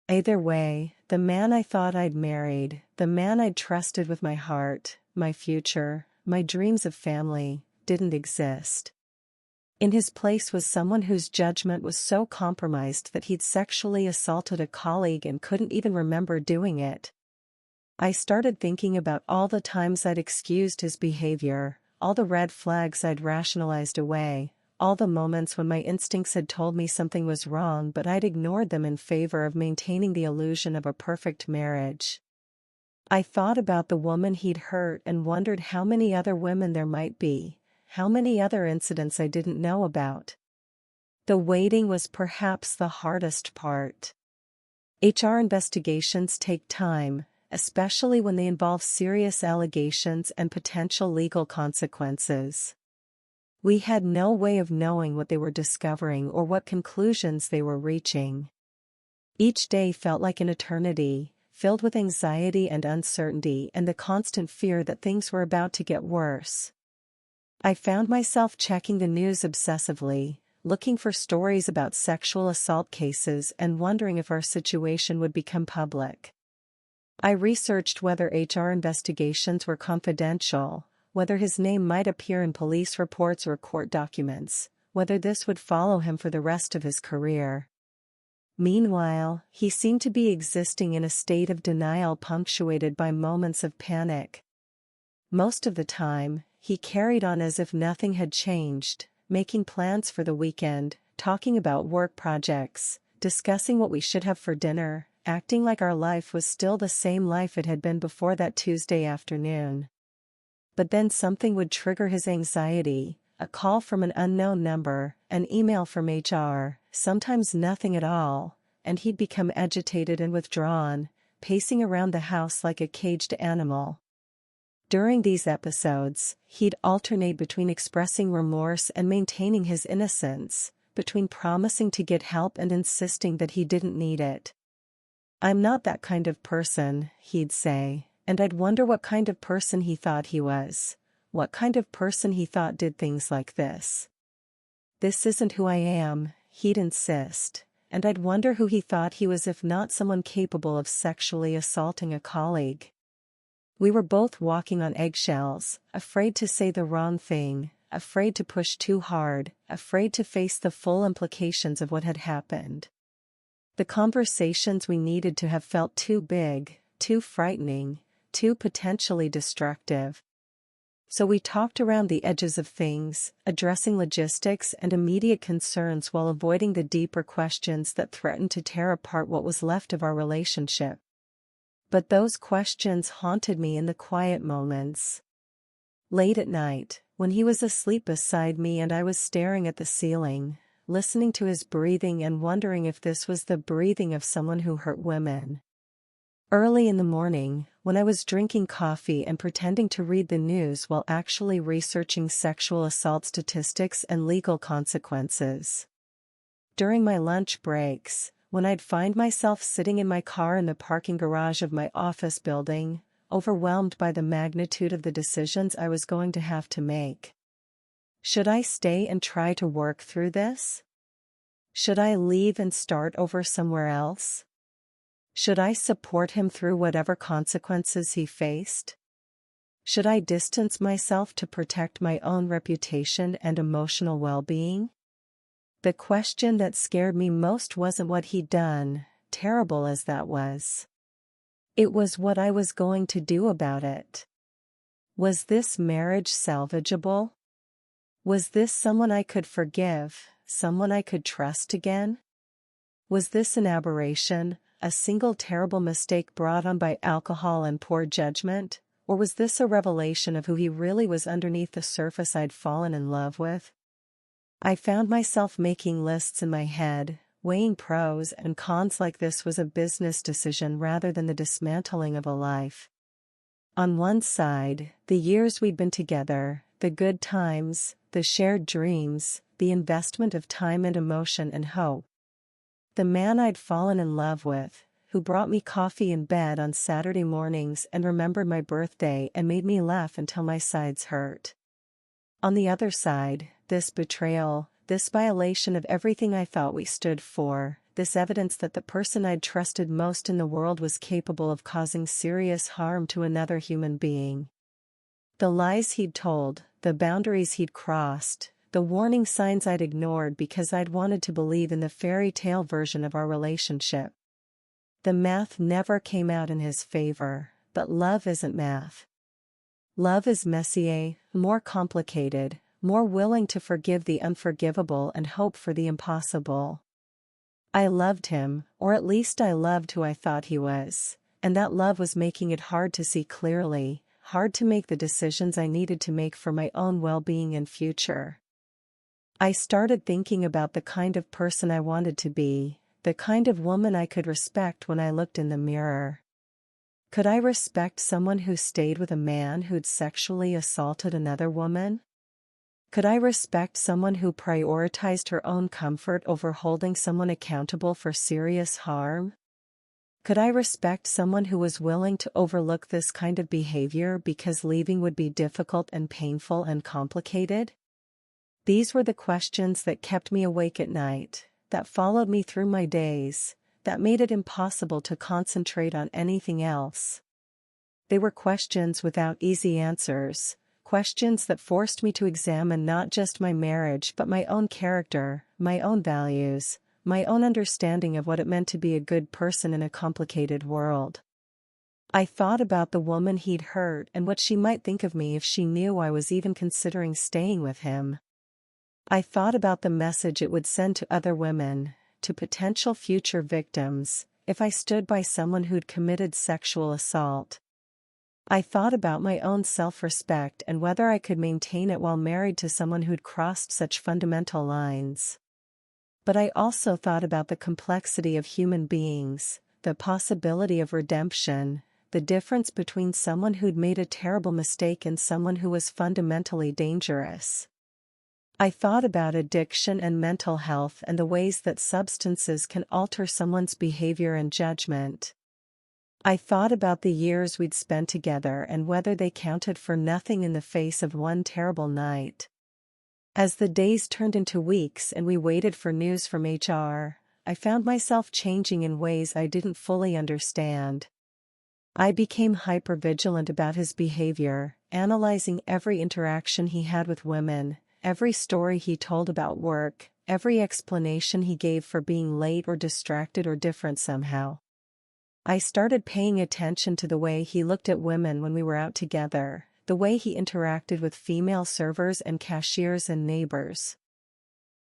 Either way, the man I thought I'd married, the man I'd trusted with my heart, my future, my dreams of family, didn't exist. In his place was someone whose judgment was so compromised that he'd sexually assaulted a colleague and couldn't even remember doing it. I started thinking about all the times I'd excused his behavior, all the red flags I'd rationalized away, all the moments when my instincts had told me something was wrong but I'd ignored them in favor of maintaining the illusion of a perfect marriage. I thought about the woman he'd hurt and wondered how many other women there might be, how many other incidents I didn't know about. The waiting was perhaps the hardest part. HR investigations take time, especially when they involve serious allegations and potential legal consequences. We had no way of knowing what they were discovering or what conclusions they were reaching. Each day felt like an eternity, filled with anxiety and uncertainty and the constant fear that things were about to get worse. I found myself checking the news obsessively, looking for stories about sexual assault cases and wondering if our situation would become public. I researched whether HR investigations were confidential, whether his name might appear in police reports or court documents, whether this would follow him for the rest of his career. Meanwhile, he seemed to be existing in a state of denial punctuated by moments of panic. Most of the time, he carried on as if nothing had changed, making plans for the weekend, talking about work projects, discussing what we should have for dinner, acting like our life was still the same life it had been before that Tuesday afternoon. But then something would trigger his anxiety, a call from an unknown number, an email from HR, sometimes nothing at all, and he'd become agitated and withdrawn, pacing around the house like a caged animal. During these episodes, he'd alternate between expressing remorse and maintaining his innocence, between promising to get help and insisting that he didn't need it. "I'm not that kind of person," he'd say, and I'd wonder what kind of person he thought he was, what kind of person he thought did things like this. "This isn't who I am," he'd insist, and I'd wonder who he thought he was if not someone capable of sexually assaulting a colleague. We were both walking on eggshells, afraid to say the wrong thing, afraid to push too hard, afraid to face the full implications of what had happened. The conversations we needed to have felt too big, too frightening, too potentially destructive. So we talked around the edges of things, addressing logistics and immediate concerns while avoiding the deeper questions that threatened to tear apart what was left of our relationship. But those questions haunted me in the quiet moments. Late at night, when he was asleep beside me and I was staring at the ceiling, listening to his breathing and wondering if this was the breathing of someone who hurt women. Early in the morning, when I was drinking coffee and pretending to read the news while actually researching sexual assault statistics and legal consequences. During my lunch breaks, when I'd find myself sitting in my car in the parking garage of my office building, overwhelmed by the magnitude of the decisions I was going to have to make. Should I stay and try to work through this? Should I leave and start over somewhere else? Should I support him through whatever consequences he faced? Should I distance myself to protect my own reputation and emotional well-being? The question that scared me most wasn't what he'd done, terrible as that was. It was what I was going to do about it. Was this marriage salvageable? Was this someone I could forgive, someone I could trust again? Was this an aberration, a single terrible mistake brought on by alcohol and poor judgment, or was this a revelation of who he really was underneath the surface I'd fallen in love with? I found myself making lists in my head, weighing pros and cons like this was a business decision rather than the dismantling of a life. On one side, the years we'd been together, the good times, the shared dreams, the investment of time and emotion and hope. The man I'd fallen in love with, who brought me coffee in bed on Saturday mornings and remembered my birthday and made me laugh until my sides hurt. On the other side, this betrayal, this violation of everything I thought we stood for, this evidence that the person I'd trusted most in the world was capable of causing serious harm to another human being. The lies he'd told, the boundaries he'd crossed, the warning signs I'd ignored because I'd wanted to believe in the fairy tale version of our relationship. The math never came out in his favor, but love isn't math. Love is messier, more complicated, more willing to forgive the unforgivable and hope for the impossible. I loved him, or at least I loved who I thought he was, and that love was making it hard to see clearly, hard to make the decisions I needed to make for my own well-being and future. I started thinking about the kind of person I wanted to be, the kind of woman I could respect when I looked in the mirror. Could I respect someone who stayed with a man who'd sexually assaulted another woman? Could I respect someone who prioritized her own comfort over holding someone accountable for serious harm? Could I respect someone who was willing to overlook this kind of behavior because leaving would be difficult and painful and complicated? These were the questions that kept me awake at night, that followed me through my days, that made it impossible to concentrate on anything else. They were questions without easy answers, questions that forced me to examine not just my marriage but my own character, my own values, my own understanding of what it meant to be a good person in a complicated world. I thought about the woman he'd hurt and what she might think of me if she knew I was even considering staying with him. I thought about the message it would send to other women, to potential future victims, if I stood by someone who'd committed sexual assault. I thought about my own self-respect and whether I could maintain it while married to someone who'd crossed such fundamental lines. But I also thought about the complexity of human beings, the possibility of redemption, the difference between someone who'd made a terrible mistake and someone who was fundamentally dangerous. I thought about addiction and mental health and the ways that substances can alter someone's behavior and judgment. I thought about the years we'd spent together and whether they counted for nothing in the face of one terrible night. As the days turned into weeks and we waited for news from HR, I found myself changing in ways I didn't fully understand. I became hypervigilant about his behavior, analyzing every interaction he had with women, every story he told about work, every explanation he gave for being late or distracted or different somehow. I started paying attention to the way he looked at women when we were out together, the way he interacted with female servers and cashiers and neighbors.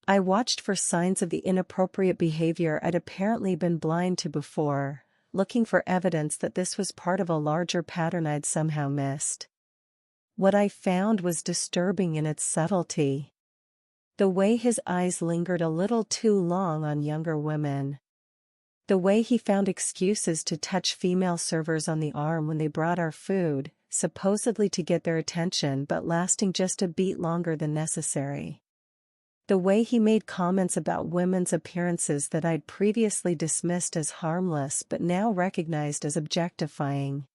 I watched for signs of the inappropriate behavior I'd apparently been blind to before, looking for evidence that this was part of a larger pattern I'd somehow missed. What I found was disturbing in its subtlety. The way his eyes lingered a little too long on younger women. The way he found excuses to touch female servers on the arm when they brought our food, supposedly to get their attention but lasting just a beat longer than necessary. The way he made comments about women's appearances that I'd previously dismissed as harmless but now recognized as objectifying.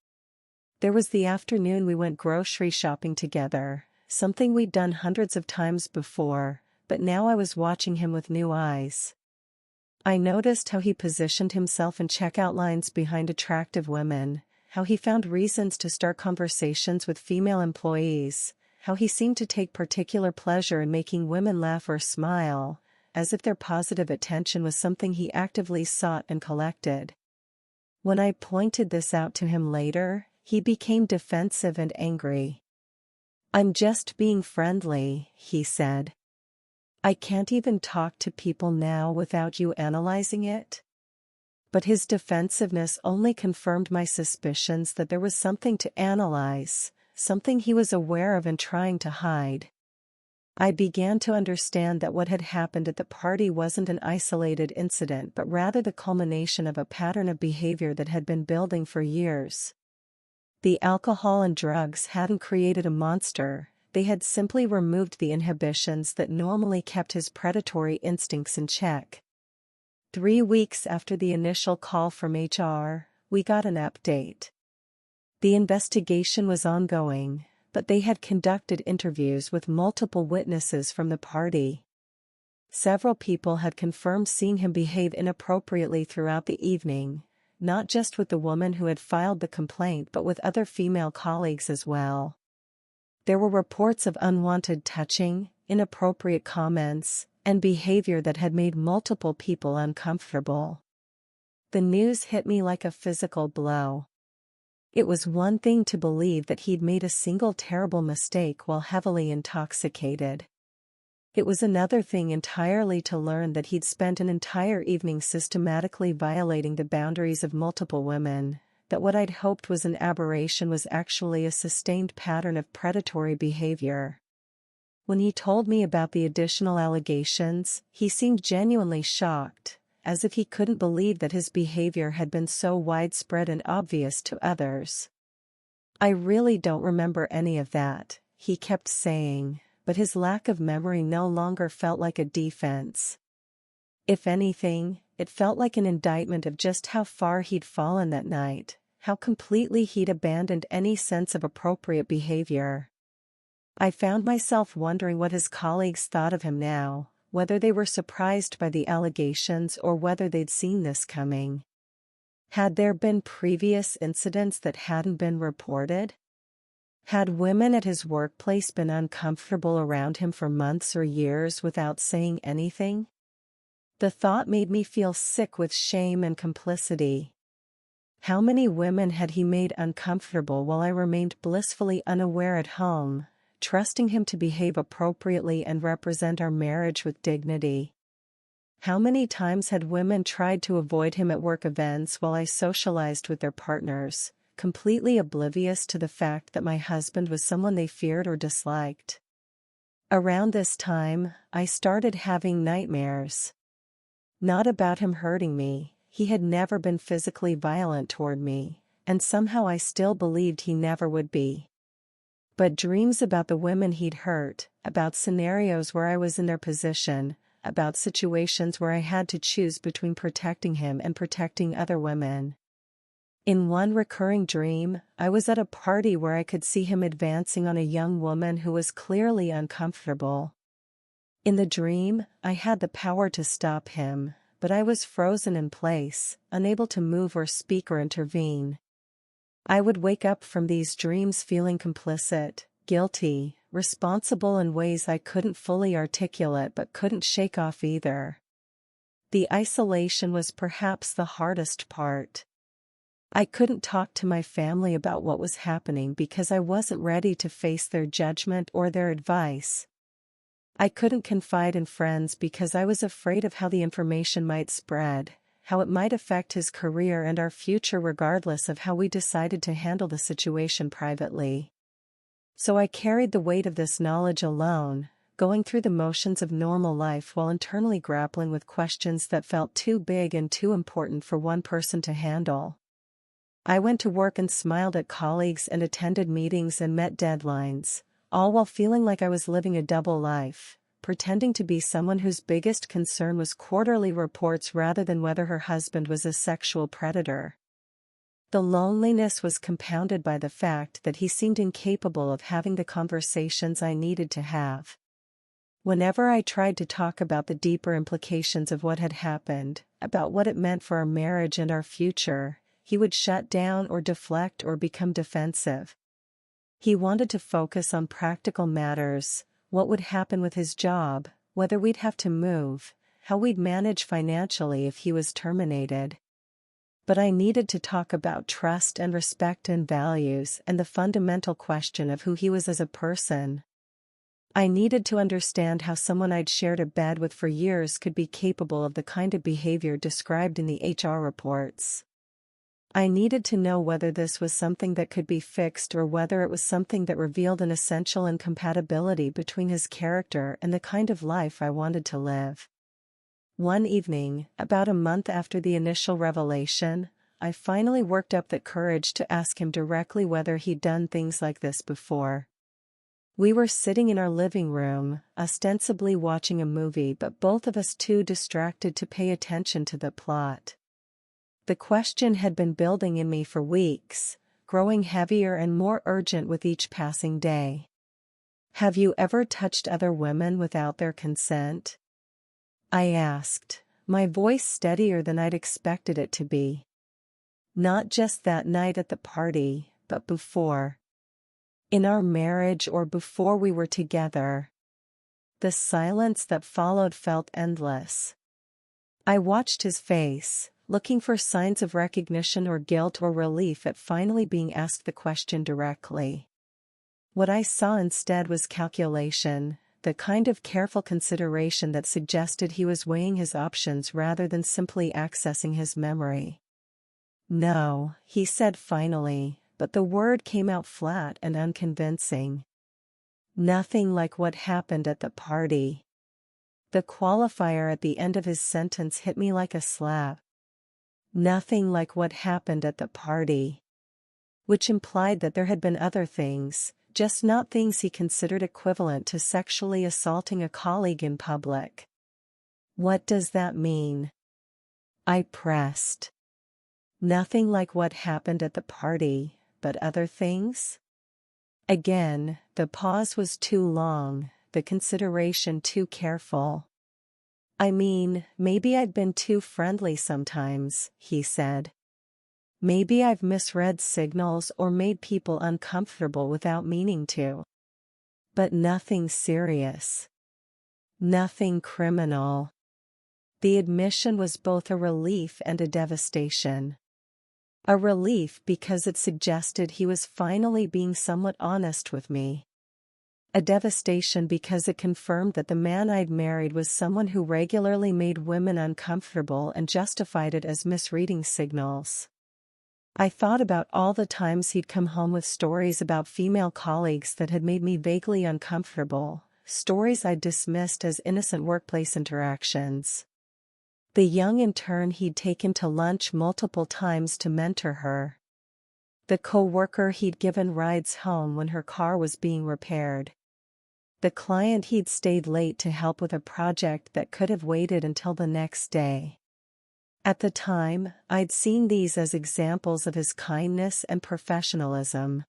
There was the afternoon we went grocery shopping together, something we'd done hundreds of times before, but now I was watching him with new eyes. I noticed how he positioned himself in checkout lines behind attractive women, how he found reasons to start conversations with female employees, how he seemed to take particular pleasure in making women laugh or smile, as if their positive attention was something he actively sought and collected. When I pointed this out to him later, he became defensive and angry. "I'm just being friendly," he said. "I can't even talk to people now without you analyzing it." But his defensiveness only confirmed my suspicions that there was something to analyze, something he was aware of and trying to hide. I began to understand that what had happened at the party wasn't an isolated incident but rather the culmination of a pattern of behavior that had been building for years. The alcohol and drugs hadn't created a monster, they had simply removed the inhibitions that normally kept his predatory instincts in check. 3 weeks after the initial call from HR, we got an update. The investigation was ongoing, but they had conducted interviews with multiple witnesses from the party. Several people had confirmed seeing him behave inappropriately throughout the evening, not just with the woman who had filed the complaint but with other female colleagues as well. There were reports of unwanted touching, inappropriate comments, and behavior that had made multiple people uncomfortable. The news hit me like a physical blow. It was one thing to believe that he'd made a single terrible mistake while heavily intoxicated. It was another thing entirely to learn that he'd spent an entire evening systematically violating the boundaries of multiple women, that what I'd hoped was an aberration was actually a sustained pattern of predatory behavior. When he told me about the additional allegations, he seemed genuinely shocked, as if he couldn't believe that his behavior had been so widespread and obvious to others. "I really don't remember any of that," he kept saying, but his lack of memory no longer felt like a defense. If anything, it felt like an indictment of just how far he'd fallen that night, how completely he'd abandoned any sense of appropriate behavior. I found myself wondering what his colleagues thought of him now, whether they were surprised by the allegations or whether they'd seen this coming. Had there been previous incidents that hadn't been reported? Had women at his workplace been uncomfortable around him for months or years without saying anything? The thought made me feel sick with shame and complicity. How many women had he made uncomfortable while I remained blissfully unaware at home, trusting him to behave appropriately and represent our marriage with dignity? How many times had women tried to avoid him at work events while I socialized with their partners, completely oblivious to the fact that my husband was someone they feared or disliked? Around this time, I started having nightmares. Not about him hurting me, he had never been physically violent toward me, and somehow I still believed he never would be. But dreams about the women he'd hurt, about scenarios where I was in their position, about situations where I had to choose between protecting him and protecting other women. In one recurring dream, I was at a party where I could see him advancing on a young woman who was clearly uncomfortable. In the dream, I had the power to stop him, but I was frozen in place, unable to move or speak or intervene. I would wake up from these dreams feeling complicit, guilty, responsible in ways I couldn't fully articulate but couldn't shake off either. The isolation was perhaps the hardest part. I couldn't talk to my family about what was happening because I wasn't ready to face their judgment or their advice. I couldn't confide in friends because I was afraid of how the information might spread, how it might affect his career and our future regardless of how we decided to handle the situation privately. So I carried the weight of this knowledge alone, going through the motions of normal life while internally grappling with questions that felt too big and too important for one person to handle. I went to work and smiled at colleagues and attended meetings and met deadlines, all while feeling like I was living a double life, pretending to be someone whose biggest concern was quarterly reports rather than whether her husband was a sexual predator. The loneliness was compounded by the fact that he seemed incapable of having the conversations I needed to have. Whenever I tried to talk about the deeper implications of what had happened, about what it meant for our marriage and our future, he would shut down or deflect or become defensive. He wanted to focus on practical matters, what would happen with his job, whether we'd have to move, how we'd manage financially if he was terminated. But I needed to talk about trust and respect and values and the fundamental question of who he was as a person. I needed to understand how someone I'd shared a bed with for years could be capable of the kind of behavior described in the HR reports. I needed to know whether this was something that could be fixed or whether it was something that revealed an essential incompatibility between his character and the kind of life I wanted to live. One evening, about a month after the initial revelation, I finally worked up the courage to ask him directly whether he'd done things like this before. We were sitting in our living room, ostensibly watching a movie, but both of us too distracted to pay attention to the plot. The question had been building in me for weeks, growing heavier and more urgent with each passing day. Have you ever touched other women without their consent? I asked, my voice steadier than I'd expected it to be. Not just that night at the party, but before. In our marriage or before we were together. The silence that followed felt endless. I watched his face, looking for signs of recognition or guilt or relief at finally being asked the question directly. What I saw instead was calculation, the kind of careful consideration that suggested he was weighing his options rather than simply accessing his memory. No, he said finally, but the word came out flat and unconvincing. Nothing like what happened at the party. The qualifier at the end of his sentence hit me like a slap. Nothing like what happened at the party. Which implied that there had been other things, just not things he considered equivalent to sexually assaulting a colleague in public. What does that mean? I pressed. Nothing like what happened at the party, but other things? Again, the pause was too long, the consideration too careful. I mean, maybe I'd been too friendly sometimes, he said. Maybe I've misread signals or made people uncomfortable without meaning to. But nothing serious. Nothing criminal. The admission was both a relief and a devastation. A relief because it suggested he was finally being somewhat honest with me. A devastation because it confirmed that the man I'd married was someone who regularly made women uncomfortable and justified it as misreading signals. I thought about all the times he'd come home with stories about female colleagues that had made me vaguely uncomfortable, stories I'd dismissed as innocent workplace interactions. The young intern he'd taken to lunch multiple times to mentor her. The co-worker he'd given rides home when her car was being repaired. The client he'd stayed late to help with a project that could have waited until the next day. At the time, I'd seen these as examples of his kindness and professionalism.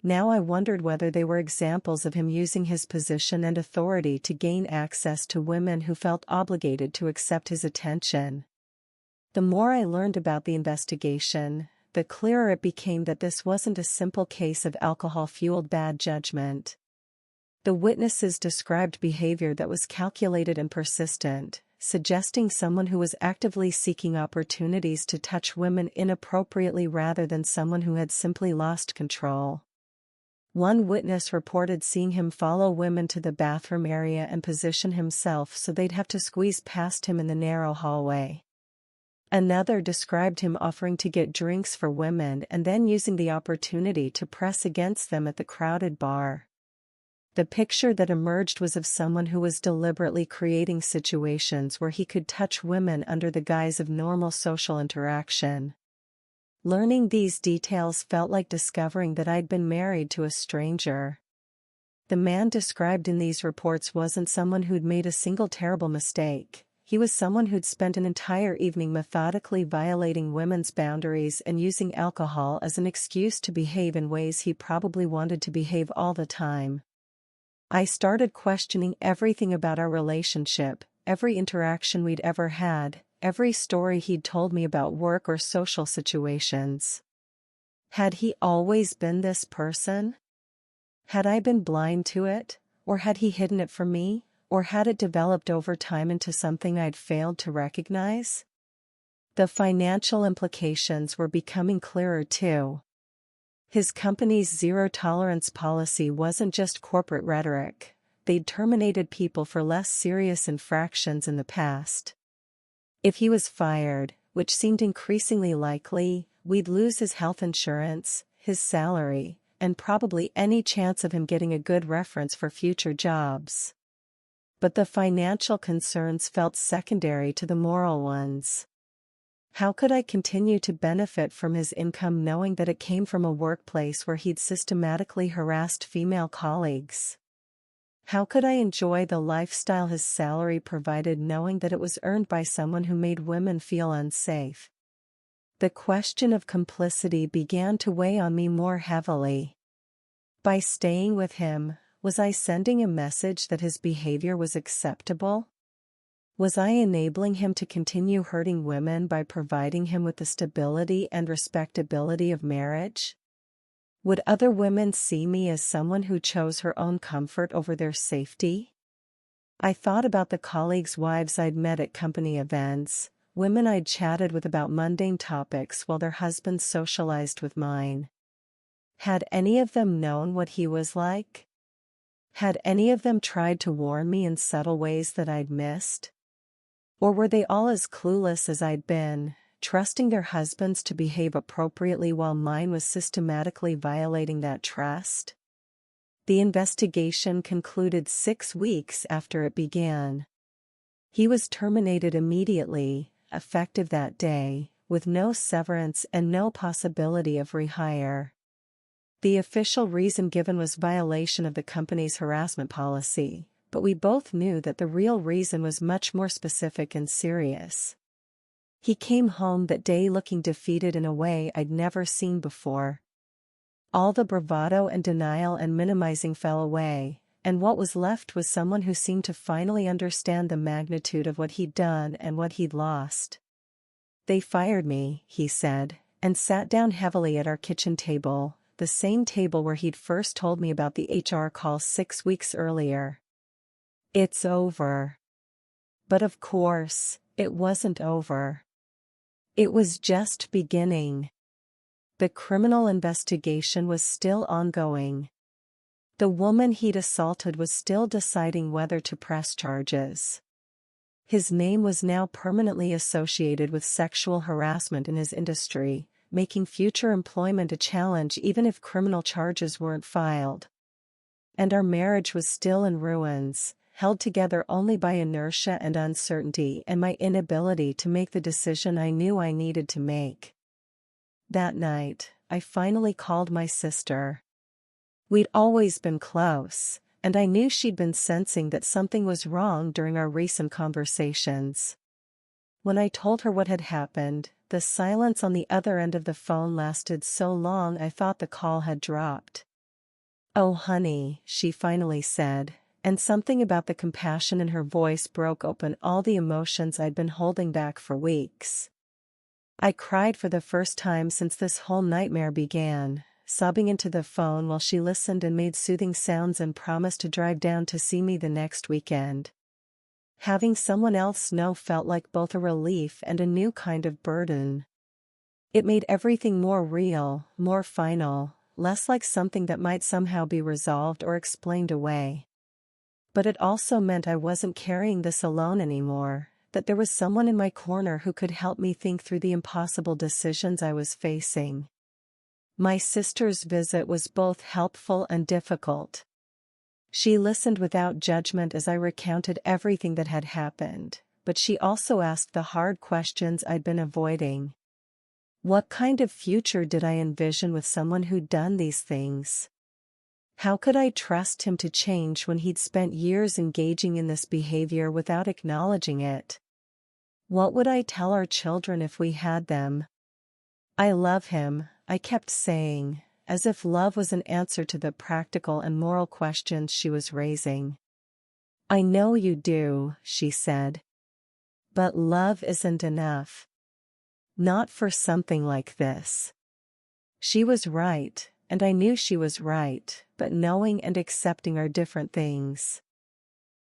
Now I wondered whether they were examples of him using his position and authority to gain access to women who felt obligated to accept his attention. The more I learned about the investigation, the clearer it became that this wasn't a simple case of alcohol-fueled bad judgment. The witnesses described behavior that was calculated and persistent, suggesting someone who was actively seeking opportunities to touch women inappropriately rather than someone who had simply lost control. One witness reported seeing him follow women to the bathroom area and position himself so they'd have to squeeze past him in the narrow hallway. Another described him offering to get drinks for women and then using the opportunity to press against them at the crowded bar. The picture that emerged was of someone who was deliberately creating situations where he could touch women under the guise of normal social interaction. Learning these details felt like discovering that I'd been married to a stranger. The man described in these reports wasn't someone who'd made a single terrible mistake. He was someone who'd spent an entire evening methodically violating women's boundaries and using alcohol as an excuse to behave in ways he probably wanted to behave all the time. I started questioning everything about our relationship, every interaction we'd ever had, every story he'd told me about work or social situations. Had he always been this person? Had I been blind to it, or had he hidden it from me, or had it developed over time into something I'd failed to recognize? The financial implications were becoming clearer too. His company's zero-tolerance policy wasn't just corporate rhetoric. They'd terminated people for less serious infractions in the past. If he was fired, which seemed increasingly likely, we'd lose his health insurance, his salary, and probably any chance of him getting a good reference for future jobs. But the financial concerns felt secondary to the moral ones. How could I continue to benefit from his income knowing that it came from a workplace where he'd systematically harassed female colleagues? How could I enjoy the lifestyle his salary provided knowing that it was earned by someone who made women feel unsafe? The question of complicity began to weigh on me more heavily. By staying with him, was I sending a message that his behavior was acceptable? Was I enabling him to continue hurting women by providing him with the stability and respectability of marriage? Would other women see me as someone who chose her own comfort over their safety? I thought about the colleagues' wives I'd met at company events, women I'd chatted with about mundane topics while their husbands socialized with mine. Had any of them known what he was like? Had any of them tried to warn me in subtle ways that I'd missed? Or were they all as clueless as I'd been, trusting their husbands to behave appropriately while mine was systematically violating that trust? The investigation concluded 6 weeks after it began. He was terminated immediately, effective that day, with no severance and no possibility of rehire. The official reason given was violation of the company's harassment policy, but we both knew that the real reason was much more specific and serious. He came home that day looking defeated in a way I'd never seen before. All the bravado and denial and minimizing fell away, and what was left was someone who seemed to finally understand the magnitude of what he'd done and what he'd lost. "They fired me," he said, and sat down heavily at our kitchen table, the same table where he'd first told me about the HR call 6 weeks earlier. "It's over." But of course, it wasn't over. It was just beginning. The criminal investigation was still ongoing. The woman he'd assaulted was still deciding whether to press charges. His name was now permanently associated with sexual harassment in his industry, making future employment a challenge even if criminal charges weren't filed. And our marriage was still in ruins, held together only by inertia and uncertainty and my inability to make the decision I knew I needed to make. That night, I finally called my sister. We'd always been close, and I knew she'd been sensing that something was wrong during our recent conversations. When I told her what had happened, the silence on the other end of the phone lasted so long I thought the call had dropped. "Oh honey," she finally said, and something about the compassion in her voice broke open all the emotions I'd been holding back for weeks. I cried for the first time since this whole nightmare began, sobbing into the phone while she listened and made soothing sounds and promised to drive down to see me the next weekend. Having someone else know felt like both a relief and a new kind of burden. It made everything more real, more final, less like something that might somehow be resolved or explained away. But it also meant I wasn't carrying this alone anymore, that there was someone in my corner who could help me think through the impossible decisions I was facing. My sister's visit was both helpful and difficult. She listened without judgment as I recounted everything that had happened, but she also asked the hard questions I'd been avoiding. What kind of future did I envision with someone who'd done these things? How could I trust him to change when he'd spent years engaging in this behavior without acknowledging it? What would I tell our children if we had them? "I love him," I kept saying, as if love was an answer to the practical and moral questions she was raising. "I know you do," she said. "But love isn't enough. Not for something like this." She was right, and I knew she was right, but knowing and accepting are different things.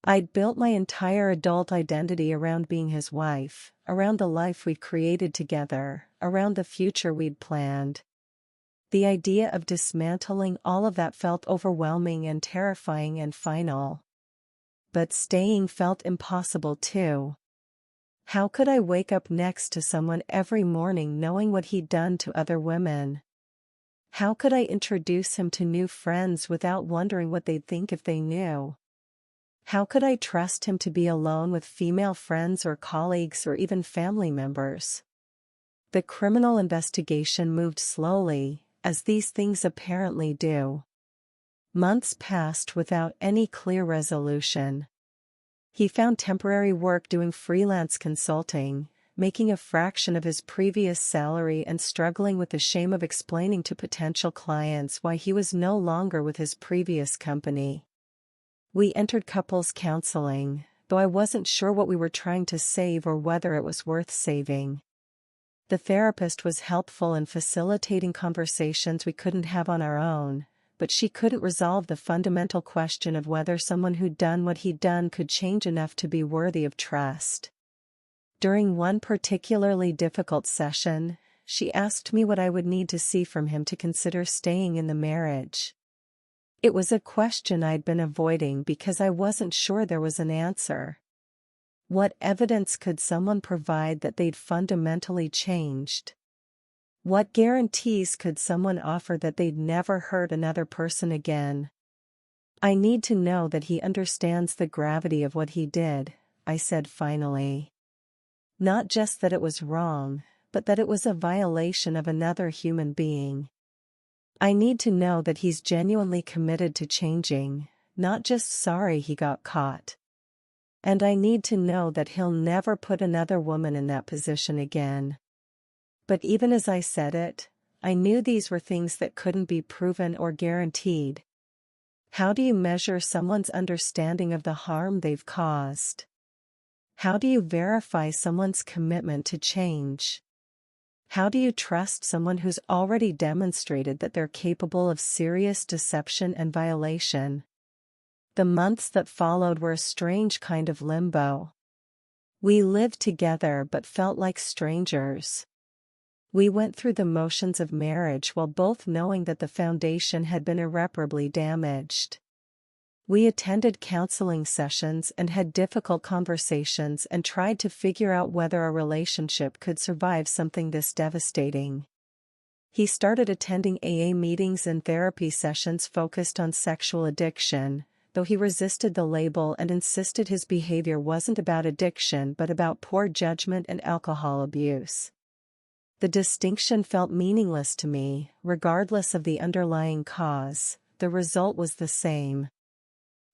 I'd built my entire adult identity around being his wife, around the life we'd created together, around the future we'd planned. The idea of dismantling all of that felt overwhelming and terrifying and final. But staying felt impossible too. How could I wake up next to someone every morning knowing what he'd done to other women? How could I introduce him to new friends without wondering what they'd think if they knew? How could I trust him to be alone with female friends or colleagues or even family members? The criminal investigation moved slowly, as these things apparently do. Months passed without any clear resolution. He found temporary work doing freelance consulting, making a fraction of his previous salary and struggling with the shame of explaining to potential clients why he was no longer with his previous company. We entered couples counseling, though I wasn't sure what we were trying to save or whether it was worth saving. The therapist was helpful in facilitating conversations we couldn't have on our own, but she couldn't resolve the fundamental question of whether someone who'd done what he'd done could change enough to be worthy of trust. During one particularly difficult session, she asked me what I would need to see from him to consider staying in the marriage. It was a question I'd been avoiding because I wasn't sure there was an answer. What evidence could someone provide that they'd fundamentally changed? What guarantees could someone offer that they'd never hurt another person again? I need to know that he understands the gravity of what he did, I said finally. Not just that it was wrong, but that it was a violation of another human being. I need to know that he's genuinely committed to changing, not just sorry he got caught. And I need to know that he'll never put another woman in that position again. But even as I said it, I knew these were things that couldn't be proven or guaranteed. How do you measure someone's understanding of the harm they've caused? How do you verify someone's commitment to change? How do you trust someone who's already demonstrated that they're capable of serious deception and violation? The months that followed were a strange kind of limbo. We lived together but felt like strangers. We went through the motions of marriage while both knowing that the foundation had been irreparably damaged. We attended counseling sessions and had difficult conversations and tried to figure out whether a relationship could survive something this devastating. He started attending AA meetings and therapy sessions focused on sexual addiction, though he resisted the label and insisted his behavior wasn't about addiction but about poor judgment and alcohol abuse. The distinction felt meaningless to me, regardless of the underlying cause. The result was the same.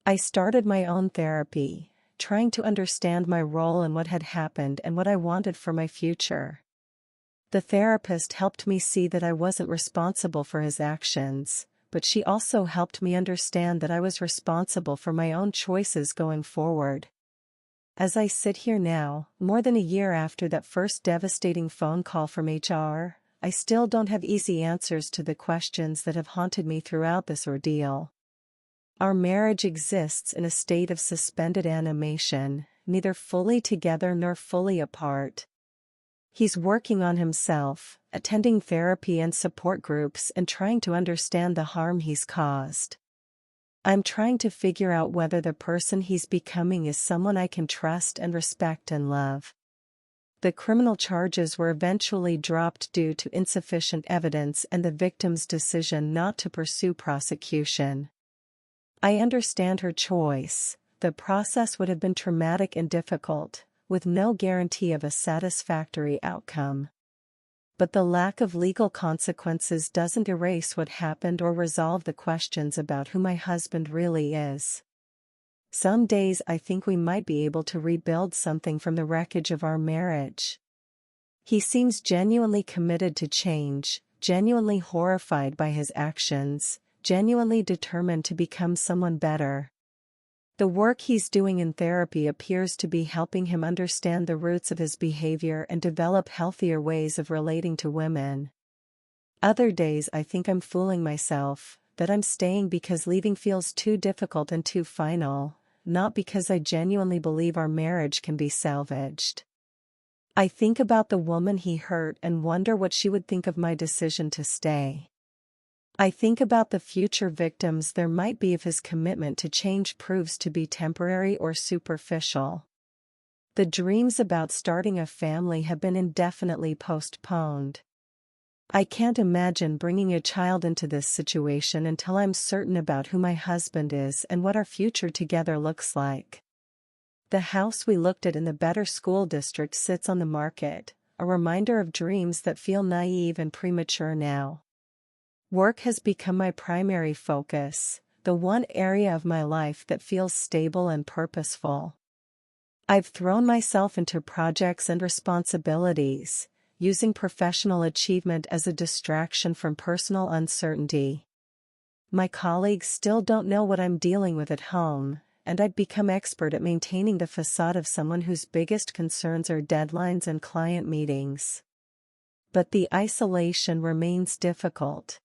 I started my own therapy, trying to understand my role in what had happened and what I wanted for my future. The therapist helped me see that I wasn't responsible for his actions, but she also helped me understand that I was responsible for my own choices going forward. As I sit here now, more than a year after that first devastating phone call from HR, I still don't have easy answers to the questions that have haunted me throughout this ordeal. Our marriage exists in a state of suspended animation, neither fully together nor fully apart. He's working on himself, attending therapy and support groups and trying to understand the harm he's caused. I'm trying to figure out whether the person he's becoming is someone I can trust and respect and love. The criminal charges were eventually dropped due to insufficient evidence and the victim's decision not to pursue prosecution. I understand her choice. The process would have been traumatic and difficult, with no guarantee of a satisfactory outcome. But the lack of legal consequences doesn't erase what happened or resolve the questions about who my husband really is. Some days I think we might be able to rebuild something from the wreckage of our marriage. He seems genuinely committed to change, genuinely horrified by his actions, genuinely determined to become someone better. The work he's doing in therapy appears to be helping him understand the roots of his behavior and develop healthier ways of relating to women. Other days I think I'm fooling myself, that I'm staying because leaving feels too difficult and too final, not because I genuinely believe our marriage can be salvaged. I think about the woman he hurt and wonder what she would think of my decision to stay. I think about the future victims there might be if his commitment to change proves to be temporary or superficial. The dreams about starting a family have been indefinitely postponed. I can't imagine bringing a child into this situation until I'm certain about who my husband is and what our future together looks like. The house we looked at in the Better School District sits on the market, a reminder of dreams that feel naive and premature now. Work has become my primary focus, the one area of my life that feels stable and purposeful. I've thrown myself into projects and responsibilities, using professional achievement as a distraction from personal uncertainty. My colleagues still don't know what I'm dealing with at home, and I've become expert at maintaining the facade of someone whose biggest concerns are deadlines and client meetings. But the isolation remains difficult.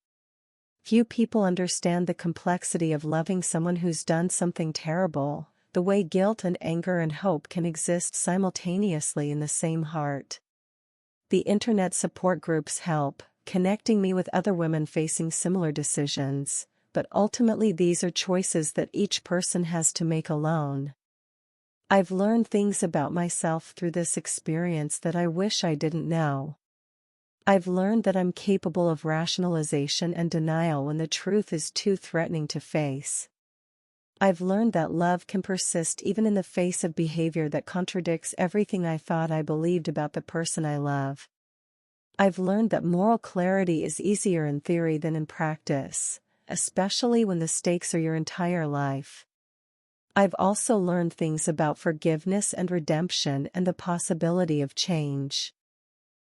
Few people understand the complexity of loving someone who's done something terrible, the way guilt and anger and hope can exist simultaneously in the same heart. The internet support groups help, connecting me with other women facing similar decisions, but ultimately these are choices that each person has to make alone. I've learned things about myself through this experience that I wish I didn't know. I've learned that I'm capable of rationalization and denial when the truth is too threatening to face. I've learned that love can persist even in the face of behavior that contradicts everything I thought I believed about the person I love. I've learned that moral clarity is easier in theory than in practice, especially when the stakes are your entire life. I've also learned things about forgiveness and redemption and the possibility of change.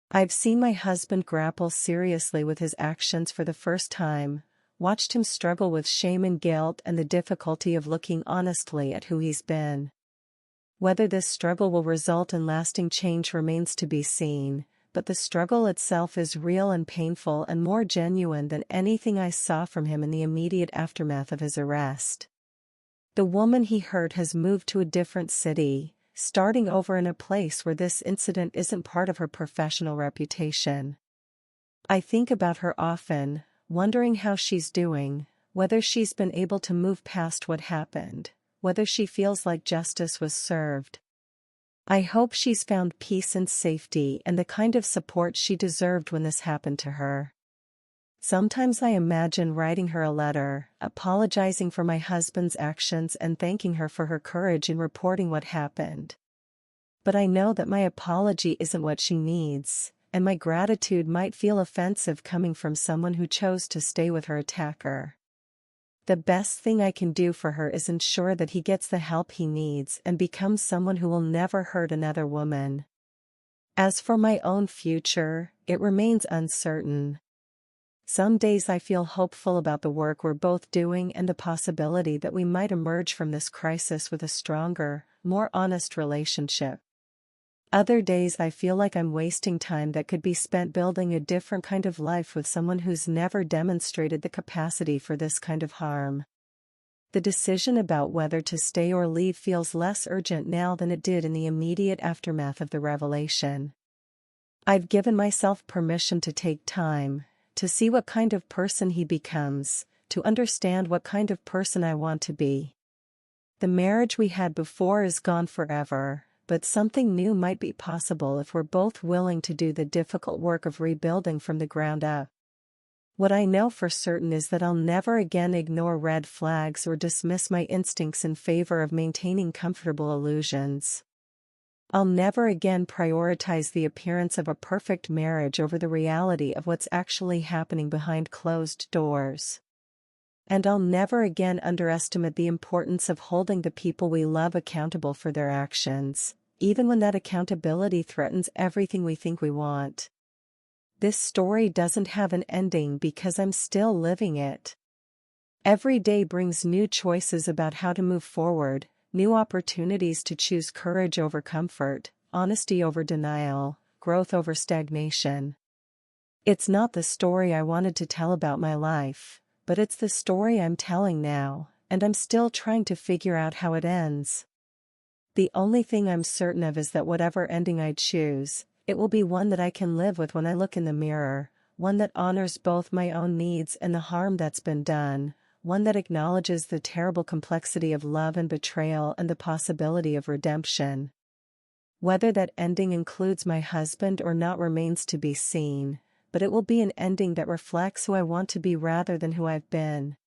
I've seen my husband grapple seriously with his actions for the first time, watched him struggle with shame and guilt and the difficulty of looking honestly at who he's been. Whether this struggle will result in lasting change remains to be seen, but the struggle itself is real and painful and more genuine than anything I saw from him in the immediate aftermath of his arrest. The woman he hurt has moved to a different city, starting over in a place where this incident isn't part of her professional reputation. I think about her often, wondering how she's doing, whether she's been able to move past what happened, whether she feels like justice was served. I hope she's found peace and safety and the kind of support she deserved when this happened to her. Sometimes I imagine writing her a letter, apologizing for my husband's actions and thanking her for her courage in reporting what happened. But I know that my apology isn't what she needs, and my gratitude might feel offensive coming from someone who chose to stay with her attacker. The best thing I can do for her is ensure that he gets the help he needs and becomes someone who will never hurt another woman. As for my own future, it remains uncertain. Some days I feel hopeful about the work we're both doing and the possibility that we might emerge from this crisis with a stronger, more honest relationship. Other days I feel like I'm wasting time that could be spent building a different kind of life with someone who's never demonstrated the capacity for this kind of harm. The decision about whether to stay or leave feels less urgent now than it did in the immediate aftermath of the revelation. I've given myself permission to take time, to see what kind of person he becomes, to understand what kind of person I want to be. The marriage we had before is gone forever, but something new might be possible if we're both willing to do the difficult work of rebuilding from the ground up. What I know for certain is that I'll never again ignore red flags or dismiss my instincts in favor of maintaining comfortable illusions. I'll never again prioritize the appearance of a perfect marriage over the reality of what's actually happening behind closed doors. And I'll never again underestimate the importance of holding the people we love accountable for their actions, even when that accountability threatens everything we think we want. This story doesn't have an ending because I'm still living it. Every day brings new choices about how to move forward, new opportunities to choose courage over comfort, honesty over denial, growth over stagnation. It's not the story I wanted to tell about my life, but it's the story I'm telling now, and I'm still trying to figure out how it ends. The only thing I'm certain of is that whatever ending I choose, it will be one that I can live with when I look in the mirror, one that honors both my own needs and the harm that's been done, one that acknowledges the terrible complexity of love and betrayal and the possibility of redemption. Whether that ending includes my husband or not remains to be seen, but it will be an ending that reflects who I want to be rather than who I've been.